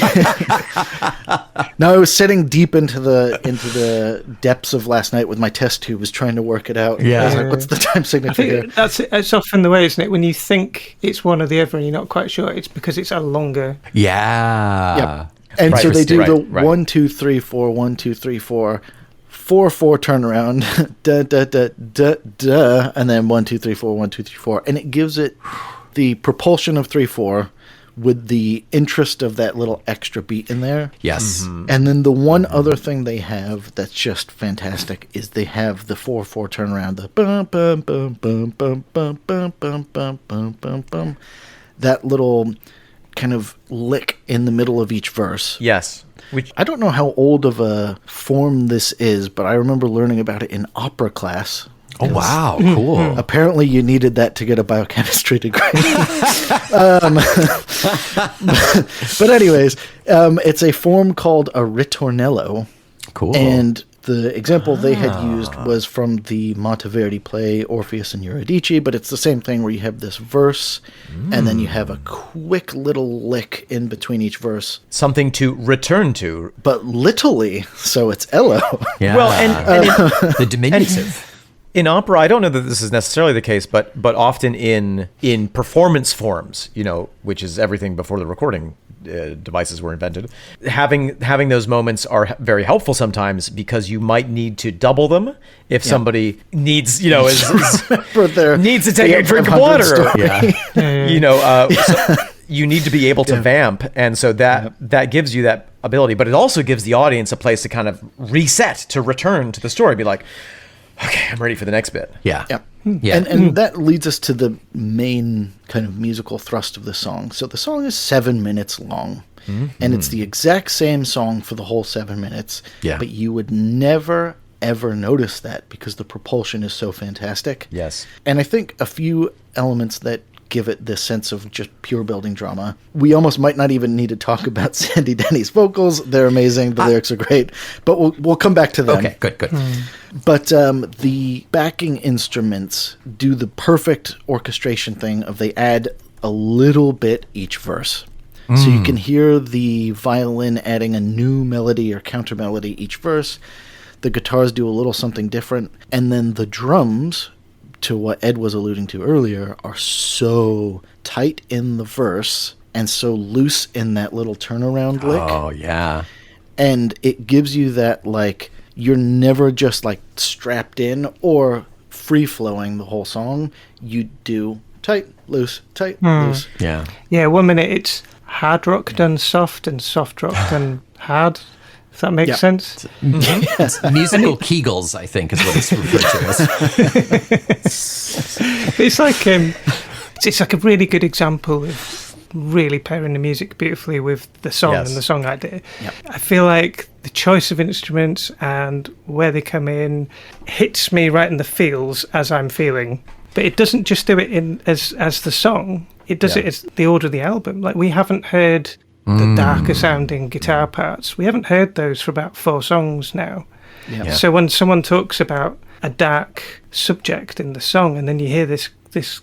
No, I was sitting deep into the depths of last night with my test tube, was trying to work it out. Yeah. I was like, what's the time I signature here? think it's often the way, isn't it? When you think it's one or the other and you're not quite sure, it's because it's a longer. Yeah. Yep. And Right, so they do the right. 1, 2, 3, 4, 1, 2, 3, 4, 4, 4 turnaround, da, da, da, da, da, and then 1, 2, 3, 4, 1, 2, 3, 4. And it gives it the propulsion of 3, 4 with the interest of that little extra beat in there. Yes. And then the one other thing they have that's just fantastic is they have the 4, 4 turnaround, the bum, bum, bum, bum, bum, bum, bum, bum, bum, bum, bum, bum. That little kind of lick in the middle of each verse. Yes. Which I don't know how old of a form this is, but I remember learning about it in opera class. Oh, wow. Cool. Apparently you needed that to get a biochemistry degree. But anyways, it's a form called a ritornello. Cool. And the example they had used was from the Monteverdi play Orpheus and Eurydice, but it's the same thing where you have this verse and then you have a quick little lick in between each verse, something to return to. but literally, so it's Ello. Yeah. Well, and the diminutive. in opera, I don't know that this is necessarily the case, but often in performance forms, you know, which is everything before the recording devices were invented. Having those moments are very helpful sometimes because you might need to double them if somebody needs, needs to take a drink of water. So you need to be able to vamp, and so that gives you that ability, but it also gives the audience a place to kind of reset, to return to the story, be like, okay, I'm ready for the next bit. Yeah. And that leads us to the main kind of musical thrust of the song. So the song is 7 minutes long, and it's the exact same song for the whole 7 minutes. Yeah. But you would never, ever notice that because the propulsion is so fantastic. Yes. And I think a few elements that give it this sense of just pure building drama. We almost might not even need to talk about Sandy Denny's vocals. They're amazing. The lyrics are great. But we'll come back to them. Okay, good. But the backing instruments do the perfect orchestration thing of they add a little bit each verse. So you can hear the violin adding a new melody or counter melody each verse. The guitars do a little something different. And then the drums, to what Ed was alluding to earlier, are so tight in the verse and so loose in that little turnaround lick. Oh, yeah. And it gives you that, like, you're never just, like, strapped in or free-flowing the whole song. You do tight, loose, loose. Yeah. Yeah, 1 minute it's hard rock done soft and soft rock done hard. If that makes sense. Yes. Musical Kegels, I think, is what it's referred to as. It's like a really good example of really pairing the music beautifully with the song and the song idea. Yep. I feel like the choice of instruments and where they come in hits me right in the feels as I'm feeling. But it doesn't just do it in as the song. It does it as the order of the album. Like, we haven't heard the darker sounding guitar parts. We haven't heard those for about 4 songs now. Yeah. So when someone talks about a dark subject in the song and then you hear this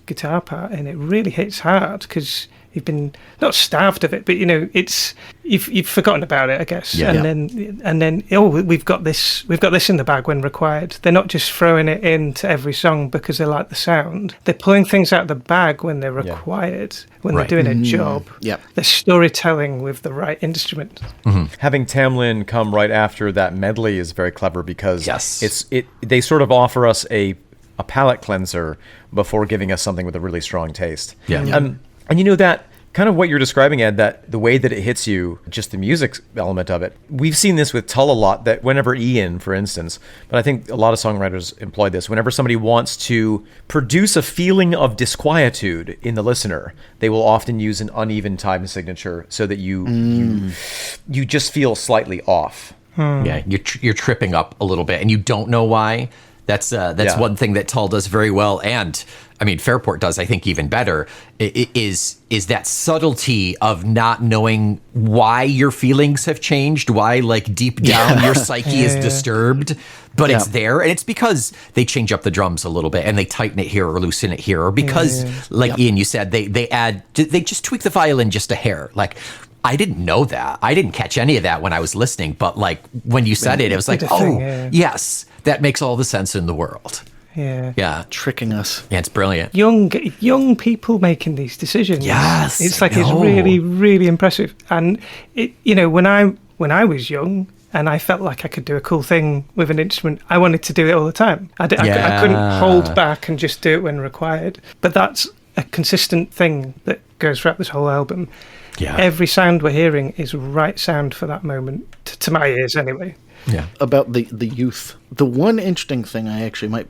guitar part and it really hits hard because you've been not starved of it, but it's you've forgotten about it, I guess. Yeah. And then we've got this in the bag when required. They're not just throwing it into every song because they like the sound. They're pulling things out of the bag when they're required, when they're doing a job. Yep. They're storytelling with the right instrument. Having Tamlin come right after that medley is very clever because Yes. they sort of offer us a palate cleanser before giving us something with a really strong taste. Yeah. And that kind of what you're describing, Ed, that the way that it hits you, just the music element of it. We've seen this with Tull a lot, that whenever Ian, for instance, but I think a lot of songwriters employ this, whenever somebody wants to produce a feeling of disquietude in the listener, they will often use an uneven time signature so that you just feel slightly off. Yeah, you're tripping up a little bit, and you don't know why. That's one thing that Tull does very well, and I mean Fairport does, I think, even better. Is that subtlety of not knowing why your feelings have changed, why like deep down your psyche is disturbed, but it's there, and it's because they change up the drums a little bit and they tighten it here or loosen it here, or because like Ian, you said, they just tweak the violin just a hair. Like, I didn't know that. I didn't catch any of that when I was listening, but like when you said it was like, yes, that makes all the sense in the world. Yeah. Tricking us. Yeah, it's brilliant. Young people making these decisions. Yes. It's like, it's really, really impressive. And when I was young and I felt like I could do a cool thing with an instrument, I wanted to do it all the time. I couldn't hold back and just do it when required. But that's a consistent thing that goes throughout this whole album. Yeah. Every sound we're hearing is right sound for that moment, to my ears anyway. Yeah. About the youth. The one interesting thing I actually might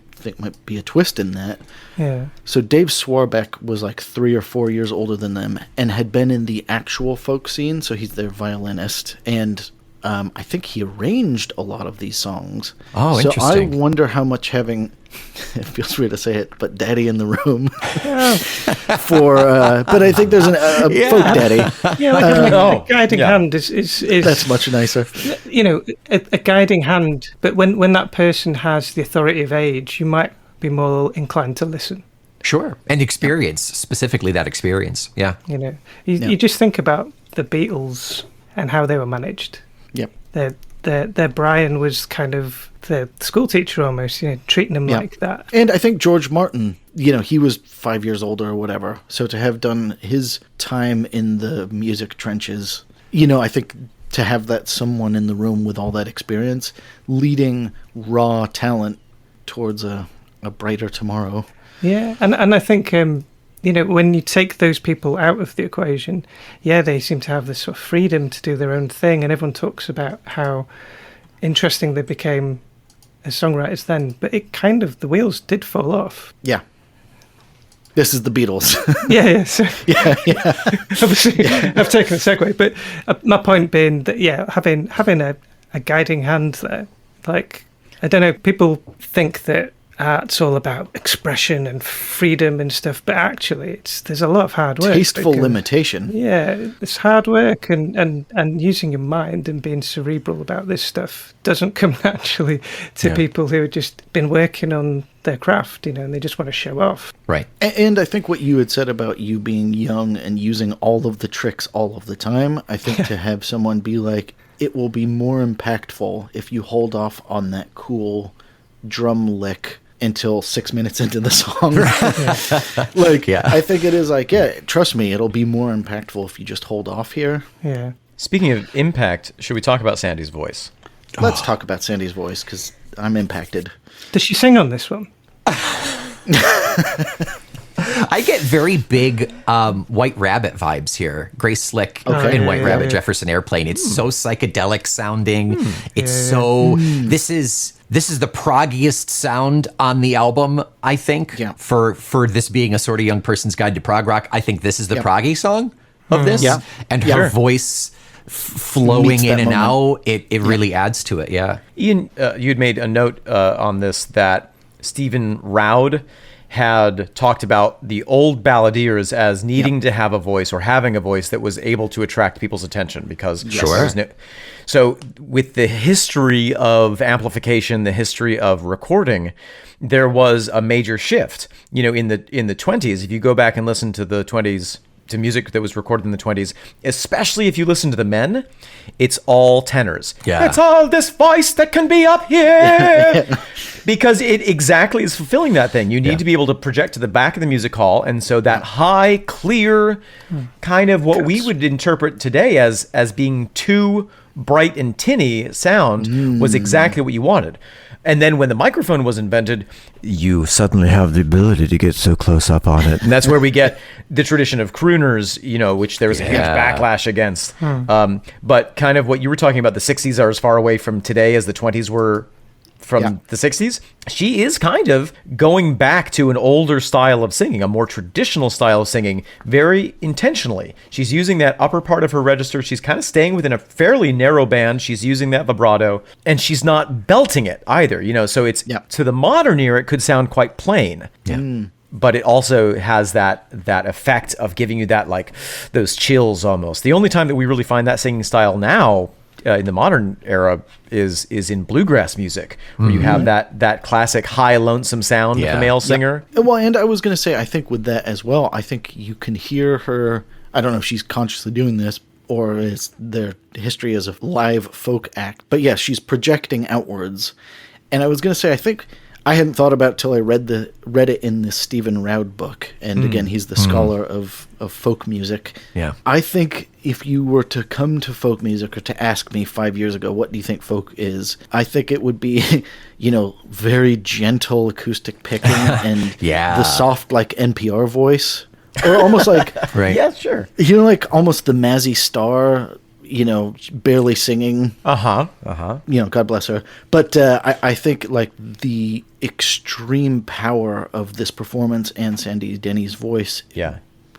be a twist in that. Yeah. So Dave Swarbeck was like 3 or 4 years older than them and had been in the actual folk scene, so he's their violinist, and I think he arranged a lot of these songs. Oh, so interesting. I wonder how much having, it feels weird to say it, but daddy in the room but I think there's a folk daddy. Yeah, like a guiding hand is That's much nicer. A guiding hand. But when that person has the authority of age, you might be more inclined to listen. Sure. And experience, specifically that experience. Yeah. You just think about the Beatles and how they were managed. Yep. Their Brian was kind of the school teacher almost, treating them Yeah. like that. And I think George Martin, he was 5 years older or whatever. So to have done his time in the music trenches, I think to have that someone in the room with all that experience leading raw talent towards a brighter tomorrow. Yeah, and I think when you take those people out of the equation, they seem to have this sort of freedom to do their own thing, and everyone talks about how interesting they became as songwriters then, but the wheels did fall off. Yeah. This is the Beatles. Yeah. So, yeah. obviously, I've taken a segue, but my point being that, having a guiding hand there, like, I don't know, people think that art's all about expression and freedom and stuff, but actually there's a lot of hard work. Tasteful limitation. Yeah, it's hard work, and using your mind and being cerebral about this stuff doesn't come naturally to people who have just been working on their craft, and they just want to show off. Right. And I think what you had said about you being young and using all of the tricks all of the time, I think to have someone be like, it will be more impactful if you hold off on that cool drum lick until 6 minutes into the song. I think it is like, trust me, it'll be more impactful if you just hold off here. Yeah. Speaking of impact, should we talk about Sandy's voice? Let's talk about Sandy's voice, because I'm impacted. Does she sing on this one? I get very big White Rabbit vibes here. Grace Slick in White Rabbit, Jefferson Airplane. It's so psychedelic sounding. It's this is the proggiest sound on the album, I think. Yeah. For this being a sort of young person's guide to prog rock, I think this is the proggy song of this. Yeah. And her voice flowing Meets in that and moment. out, it really adds to it. Yeah. Ian, you had made a note on this that Stephen Roud had talked about the old balladeers as needing to have a voice, or having a voice that was able to attract people's attention, because there was so with the history of amplification, the history of recording, there was a major shift. In the 20s, if you go back and listen to the 20s, to music that was recorded in the 20s, especially if you listen to the men, it's all tenors. Yeah. It's all this voice that can be up here. Because it exactly is fulfilling that thing. You need to be able to project to the back of the music hall, and so that high, clear, kind of what we would interpret today as being too bright and tinny sound was exactly what you wanted. And then when the microphone was invented, you suddenly have the ability to get so close up on it. And that's where we get the tradition of crooners, which there was a huge backlash against. But kind of what you were talking about, the 60s are as far away from today as the 20s were from the 60s. She is kind of going back to an older style of singing, a more traditional style of singing, very intentionally. She's using that upper part of her register. She's kind of staying within a fairly narrow band. She's using that vibrato, and she's not belting it either, so it's to the modern ear, it could sound quite plain. But it also has that effect of giving you that, like, those chills almost. The only time that we really find that singing style now in the modern era is in bluegrass music, where you have that classic high lonesome sound of the male singer. Well, and I was going to say, I think with that as well, I think you can hear her, I don't know if she's consciously doing this, or is their history as a live folk act, but yes, she's projecting outwards. And I was going to say, I think I hadn't thought about it till I read it in this Stephen Roud book. And again, he's the scholar of folk music. Yeah. I think if you were to come to folk music, or to ask me 5 years ago, what do you think folk is? I think it would be, very gentle acoustic picking and the soft, like, NPR voice. Or almost like, right. Yeah, sure. Like almost the Mazzy Star, barely singing. God bless her. But I think, like, the extreme power of this performance and Sandy Denny's voice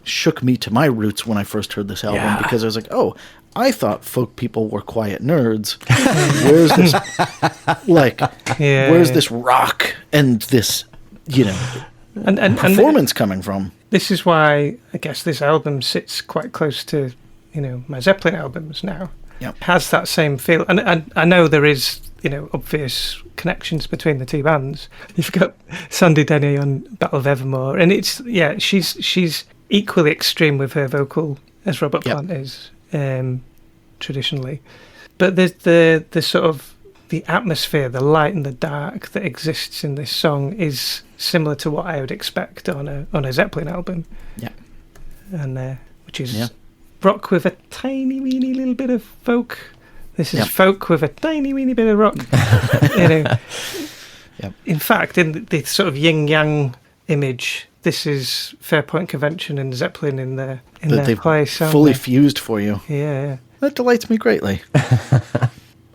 shook me to my roots when I first heard this album, because I was like, oh, I thought folk people were quiet nerds. Where's this, where's this rock and this, and performance coming from? This is why I guess this album sits quite close to my Zeppelin albums now. Yep. Has that same feel, and I know there is obvious connections between the two bands. You've got Sandy Denny on Battle of Evermore, and it's she's equally extreme with her vocal as Robert Plant is traditionally, but there's the sort of the atmosphere, the light and the dark that exists in this song is similar to what I would expect on a Zeppelin album. Yeah. And which is rock with a tiny weeny little bit of folk. This is folk with a tiny weeny bit of rock. Yep. In fact, in the sort of yin-yang image, this is Fairport Convention and Zeppelin in their place. Fully fused for you. Yeah. That delights me greatly.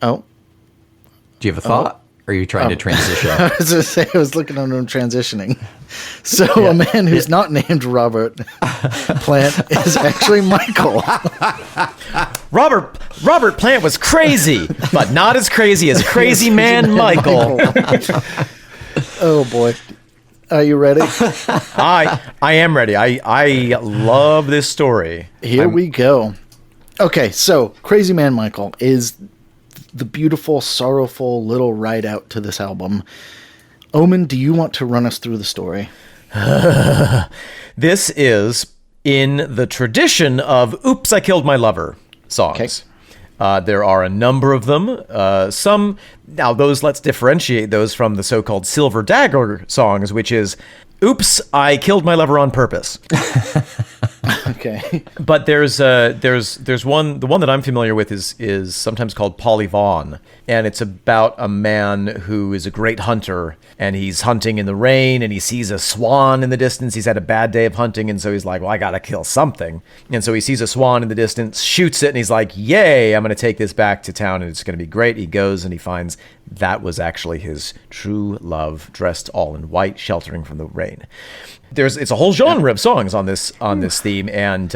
Oh. Do you have a thought? Or are you trying to transition? I was going to say, I was looking at him transitioning. So a man who's not named Robert Plant is actually Michael. Robert Plant was crazy, but not as crazy as Crazy Man Michael. Oh, boy. Are you ready? I am ready. I love this story. Here we go. Okay, so Crazy Man Michael is the beautiful, sorrowful little ride out to this album. Omen, do you want to run us through the story? This is in the tradition of Oops, I Killed My Lover songs. Okay. There are a number of them. Let's differentiate those from the so-called Silver Dagger songs, which is Oops, I Killed My Lover on Purpose. Okay. But there's one. The one that I'm familiar with is sometimes called Polly Vaughan, and it's about a man who is a great hunter, and he's hunting in the rain, and he sees a swan in the distance. He's had a bad day of hunting, and so he's like, well, I gotta kill something. And so he sees a swan in the distance, shoots it, and he's like, yay, I'm gonna take this back to town, and it's gonna be great. He goes and he finds that was actually his true love, dressed all in white, sheltering from the rain. It's a whole genre of songs on this theme, and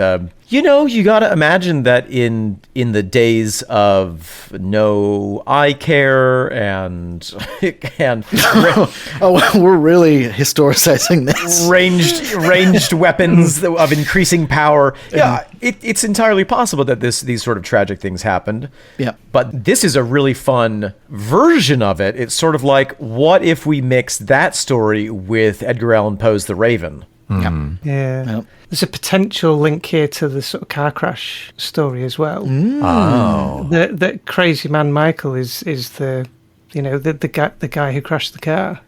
you got to imagine that in the days of no eye care and we're really historicizing this. Ranged weapons of increasing power. Yeah, it's entirely possible that these sort of tragic things happened. Yeah, but this is a really fun version of it. It's sort of like, what if we mix that story with Edgar Allan Poe's The Raven? Mm. Yeah. Yep. There's a potential link here to the sort of car crash story as well. Mm. Oh. The Crazy Man Michael is the guy who crashed the car.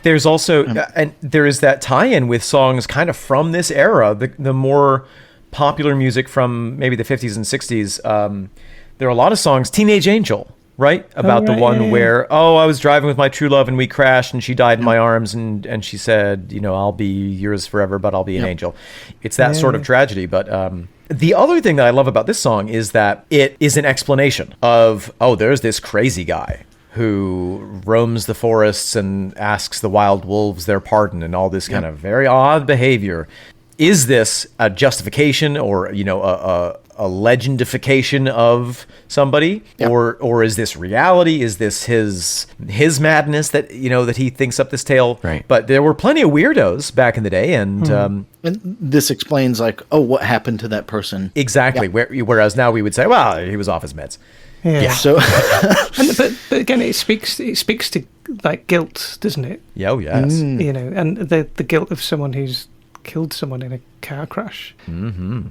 There's also and there is that tie-in with songs kind of from this era, the more popular music from maybe the 50s and 60s. There are a lot of songs, Teenage Angel, right? About the one where, I was driving with my true love and we crashed and she died in my arms and she said, I'll be yours forever, but I'll be an angel. It's that sort of tragedy. But the other thing that I love about this song is that it is an explanation of, there's this crazy guy who roams the forests and asks the wild wolves their pardon and all this kind of very odd behavior. Is this a justification or, a legendification of somebody, or is this reality? Is this his madness that that he thinks up this tale? Right. But there were plenty of weirdos back in the day, and this explains what happened to that person exactly. Yeah. Whereas now we would say, well, he was off his meds. Yeah. So, but again, it speaks to like guilt, doesn't it? Yeah. Oh, yes. And the guilt of someone who's killed someone in a car crash. Mm-hmm.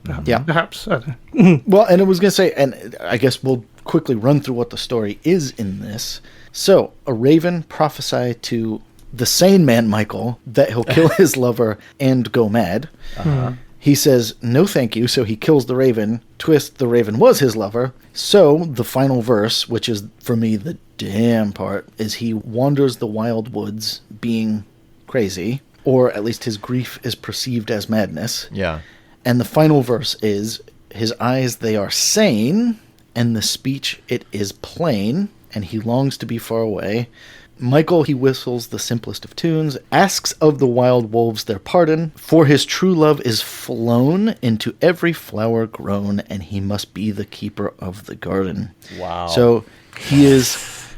Perhaps. I don't know. Well, and I was going to say, and I guess we'll quickly run through what the story is in this. So, a raven prophesied to the sane man, Michael, that he'll kill his lover and go mad. Uh-huh. He says, no thank you, so he kills the raven. Twist, the raven was his lover. So, the final verse, which is, for me, the damn part, is he wanders the wild woods being crazy, or at least his grief is perceived as madness. Yeah. And the final verse is, his eyes, they are sane, and the speech, it is plain, and he longs to be far away. Michael, he whistles the simplest of tunes, asks of the wild wolves their pardon, for his true love is flown into every flower grown, and he must be the keeper of the garden. Wow. So he is,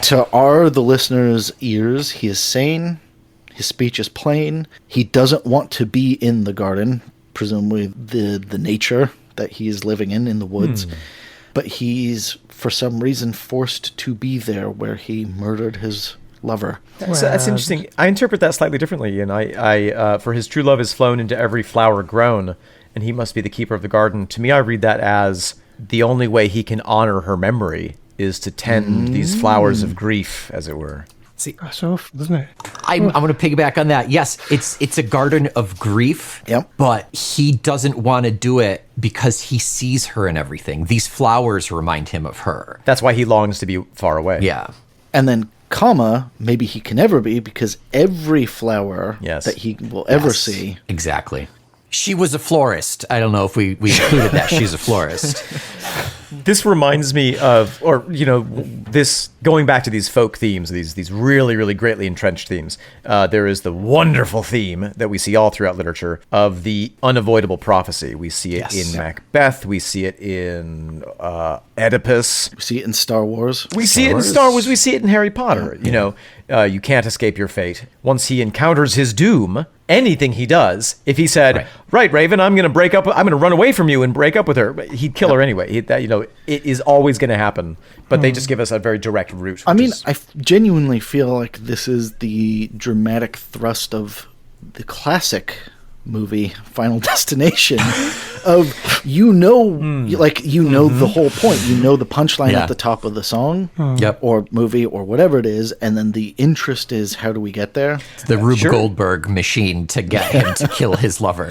to the listeners' ears, he is sane, his speech is plain, he doesn't want to be in the garden, presumably the nature that he is living in the woods. But he's, for some reason, forced to be there where he murdered his lover. That's interesting. I interpret that slightly differently. And I for his true love is flown into every flower grown, and he must be the keeper of the garden. To me, I read that as the only way he can honor her memory is to tend these flowers of grief, as it were. That's awful, isn't it? I'm going to piggyback on that. Yes, it's a garden of grief, Yep. but he doesn't want to do it because he sees her in everything. These flowers remind him of her. That's why he longs to be far away. Yeah. And then, comma, maybe he can never be, because every flower Yes. that he will ever Yes, see. Exactly. She was a florist. I don't know if we included that. She's a florist. This reminds me of, or, this, going back to these folk themes, these really, really greatly entrenched themes, there is the wonderful theme that we see all throughout literature of the unavoidable prophecy. We see it in Macbeth. We see it in Oedipus. We see it in Star Wars. We see it in Star Wars. We see it in Harry Potter. You can't escape your fate. Once he encounters his doom, anything he does, if he said, right Raven, I'm going to run away from you and break up with her, he'd kill her anyway. It is always going to happen. But they just give us a very direct route. I mean, I genuinely feel like this is the dramatic thrust of the classic movie Final Destination of the whole point, the punchline at the top of the song or movie or whatever it is, and then the interest is how do we get there. It's the Rube Goldberg machine to get him to kill his lover.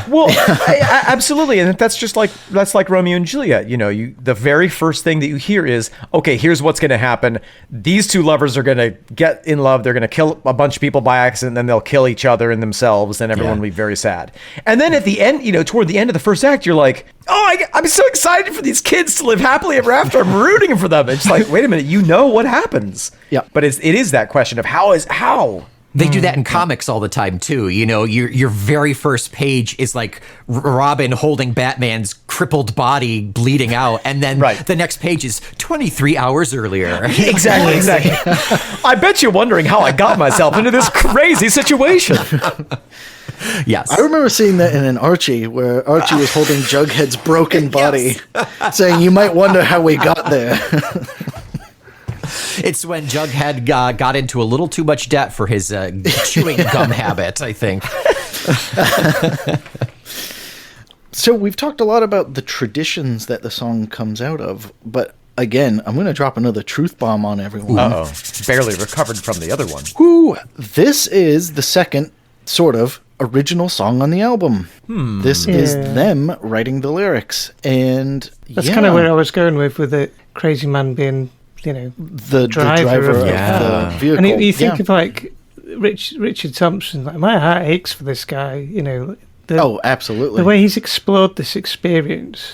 Well, absolutely, and that's like Romeo and Juliet. The very first thing that you hear is, okay, here's what's going to happen. These two lovers are going to get in love. They're going to kill a bunch of people by accident, then they'll kill each other and themselves, and everyone will be very sad. And then at the end, toward the end of the first act, you're like, oh, I'm so excited for these kids to live happily ever after. I'm rooting for them. It's like, wait a minute, what happens? Yeah. But it is that question of how. They do that in comics all the time, too. Your very first page is like Robin holding Batman's crippled body bleeding out. And then the next page is 23 hours earlier. Exactly. I bet you're wondering how I got myself into this crazy situation. Yes. I remember seeing that in an Archie, where Archie was holding Jughead's broken body, saying, you might wonder how we got there. It's when Jughead got into a little too much debt for his chewing gum habit, I think. So we've talked a lot about the traditions that the song comes out of, but again, I'm going to drop another truth bomb on everyone. Uh-oh. Barely recovered from the other one. Woo! This is the second, sort of, original song on the album. This is them writing the lyrics, and that's kind of where I was going with the crazy man being, the driver of the vehicle. And you think of like Richard Thompson, like my heart aches for this guy. Absolutely. The way he's explored this experience,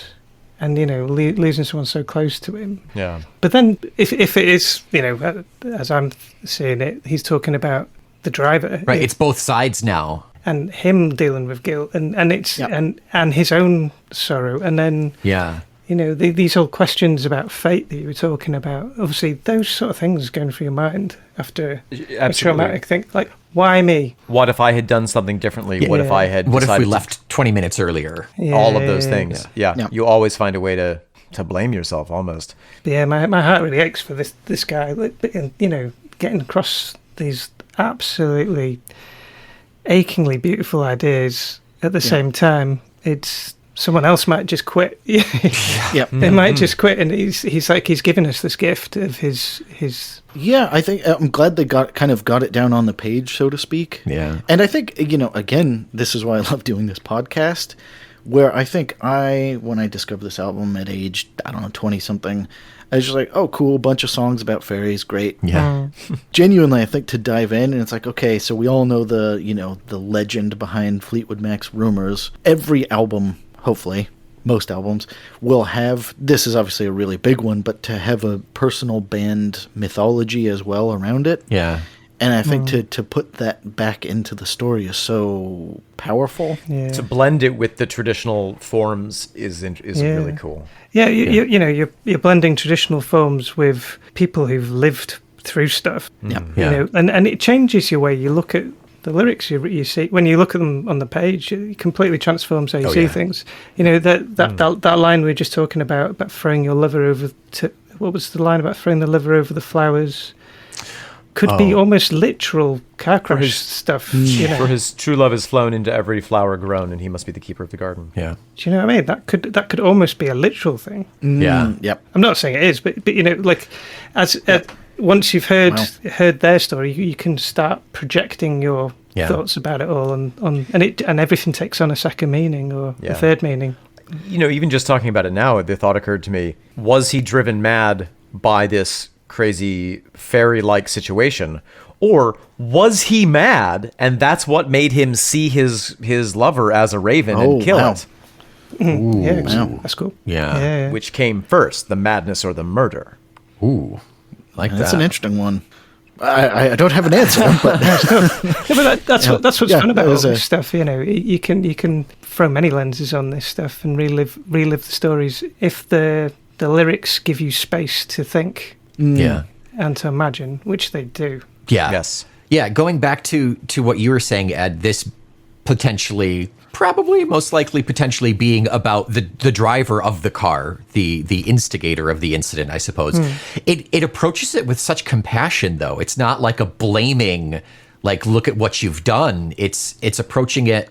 and losing someone so close to him. Yeah. But then, if it is, as I'm seeing it, he's talking about the driver. Right. It's both sides now. And him dealing with guilt, and it's and his own sorrow, and then these whole questions about fate that you were talking about. Obviously, those sort of things going through your mind after a traumatic thing, like why me? What if I had done something differently? What if I had? What if we left 20 minutes earlier? All of those things. Yeah. You always find a way to blame yourself, almost. But yeah, my heart really aches for this guy. Getting across these absolutely achingly beautiful ideas at the same time. It's someone else might just quit. They might just quit, and he's like he's giving us this gift of his. Yeah, I think I'm glad they got it down on the page, so to speak. Yeah, and I think again, this is why I love doing this podcast. Where I think when I discovered this album at age 20 something. I was just like, oh, cool, bunch of songs about fairies, great. Yeah. Genuinely, I think to dive in, and it's like, okay, so we all know the legend behind Fleetwood Mac's Rumors. Every album, hopefully, most albums, will have, this is obviously a really big one, but to have a personal band mythology as well around it. Yeah. And I think to put that back into the story is so powerful. Yeah. To blend it with the traditional forms is really cool. Yeah, you're blending traditional forms with people who've lived through stuff. Yeah. And it changes your way you look at the lyrics. You see when you look at them on the page, it completely transforms how you see things. That line we were just talking about throwing your lover over to. What was the line about throwing the liver over the flowers? could be almost literal car crash stuff. You know? For his true love is flown into every flower grown, and he must be the keeper of the garden. Yeah. Do you know what I mean? That could almost be a literal thing. Yeah. Yep. I'm not saying it is, but you know, like once you've heard their story, you can start projecting your thoughts about it all, and everything takes on a second meaning or a third meaning. You know, even just talking about it now, the thought occurred to me: was he driven mad by this crazy fairy-like situation, or was he mad and that's what made him see his lover as a raven and kill it? That's cool. Yeah. Which came first, the madness or the murder? Ooh. Like That's that. an interesting one. I don't have an answer, but that's what's fun about all it was this stuff. You know, you can throw many lenses on this stuff and relive the stories if the lyrics give you space to think and to imagine, which they do. Yeah. Yes. Yeah. Going back to what you were saying, Ed, this most likely potentially being about the driver of the car, the instigator of the incident, I suppose. It approaches it with such compassion, though. It's not like a blaming, like, look at what you've done. It's approaching it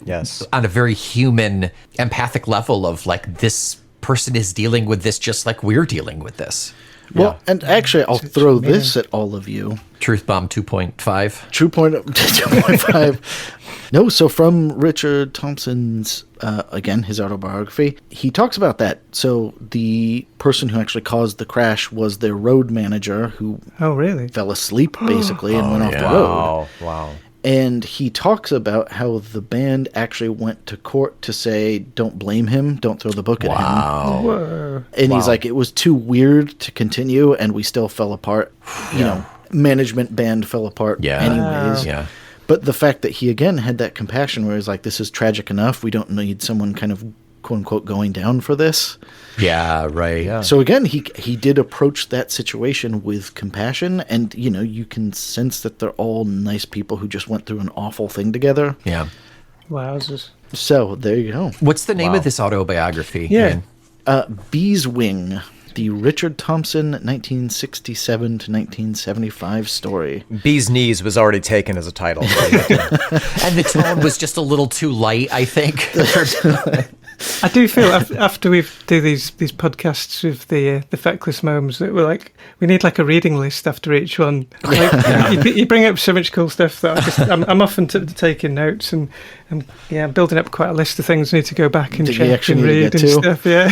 on a very human, empathic level of, like, this person is dealing with this just like we're dealing with this. Well, and actually, I'll throw this at all of you. Truth Bomb 2.5. True point 2.5. No, so from Richard Thompson's, again, his autobiography, he talks about that. So the person who actually caused the crash was their road manager who fell asleep, basically, and went off the road. Wow. And he talks about how the band actually went to court to say, don't blame him, don't throw the book at him. Whoa. And he's like, it was too weird to continue, and we still fell apart. You know, management band fell apart anyways. Yeah. But the fact that he, again, had that compassion where he's like, this is tragic enough, we don't need someone kind of, quote-unquote, going down for this. Yeah, right. Yeah. So again, he did approach that situation with compassion, and you know, you can sense that they're all nice people who just went through an awful thing together. Yeah. Wowzers. So there you go. What's the name of this autobiography? Yeah. Bee's Wing, the Richard Thompson 1967 to 1975 story. Bee's Knees was already taken as a title. And the tone was just a little too light, I think. I do feel after we do these podcasts with the feckless moms that we're like, we need like a reading list after each one. Like, you bring up so much cool stuff that I'm often taking notes and I'm building up quite a list of things I need to go back and check and read and stuff. Yeah.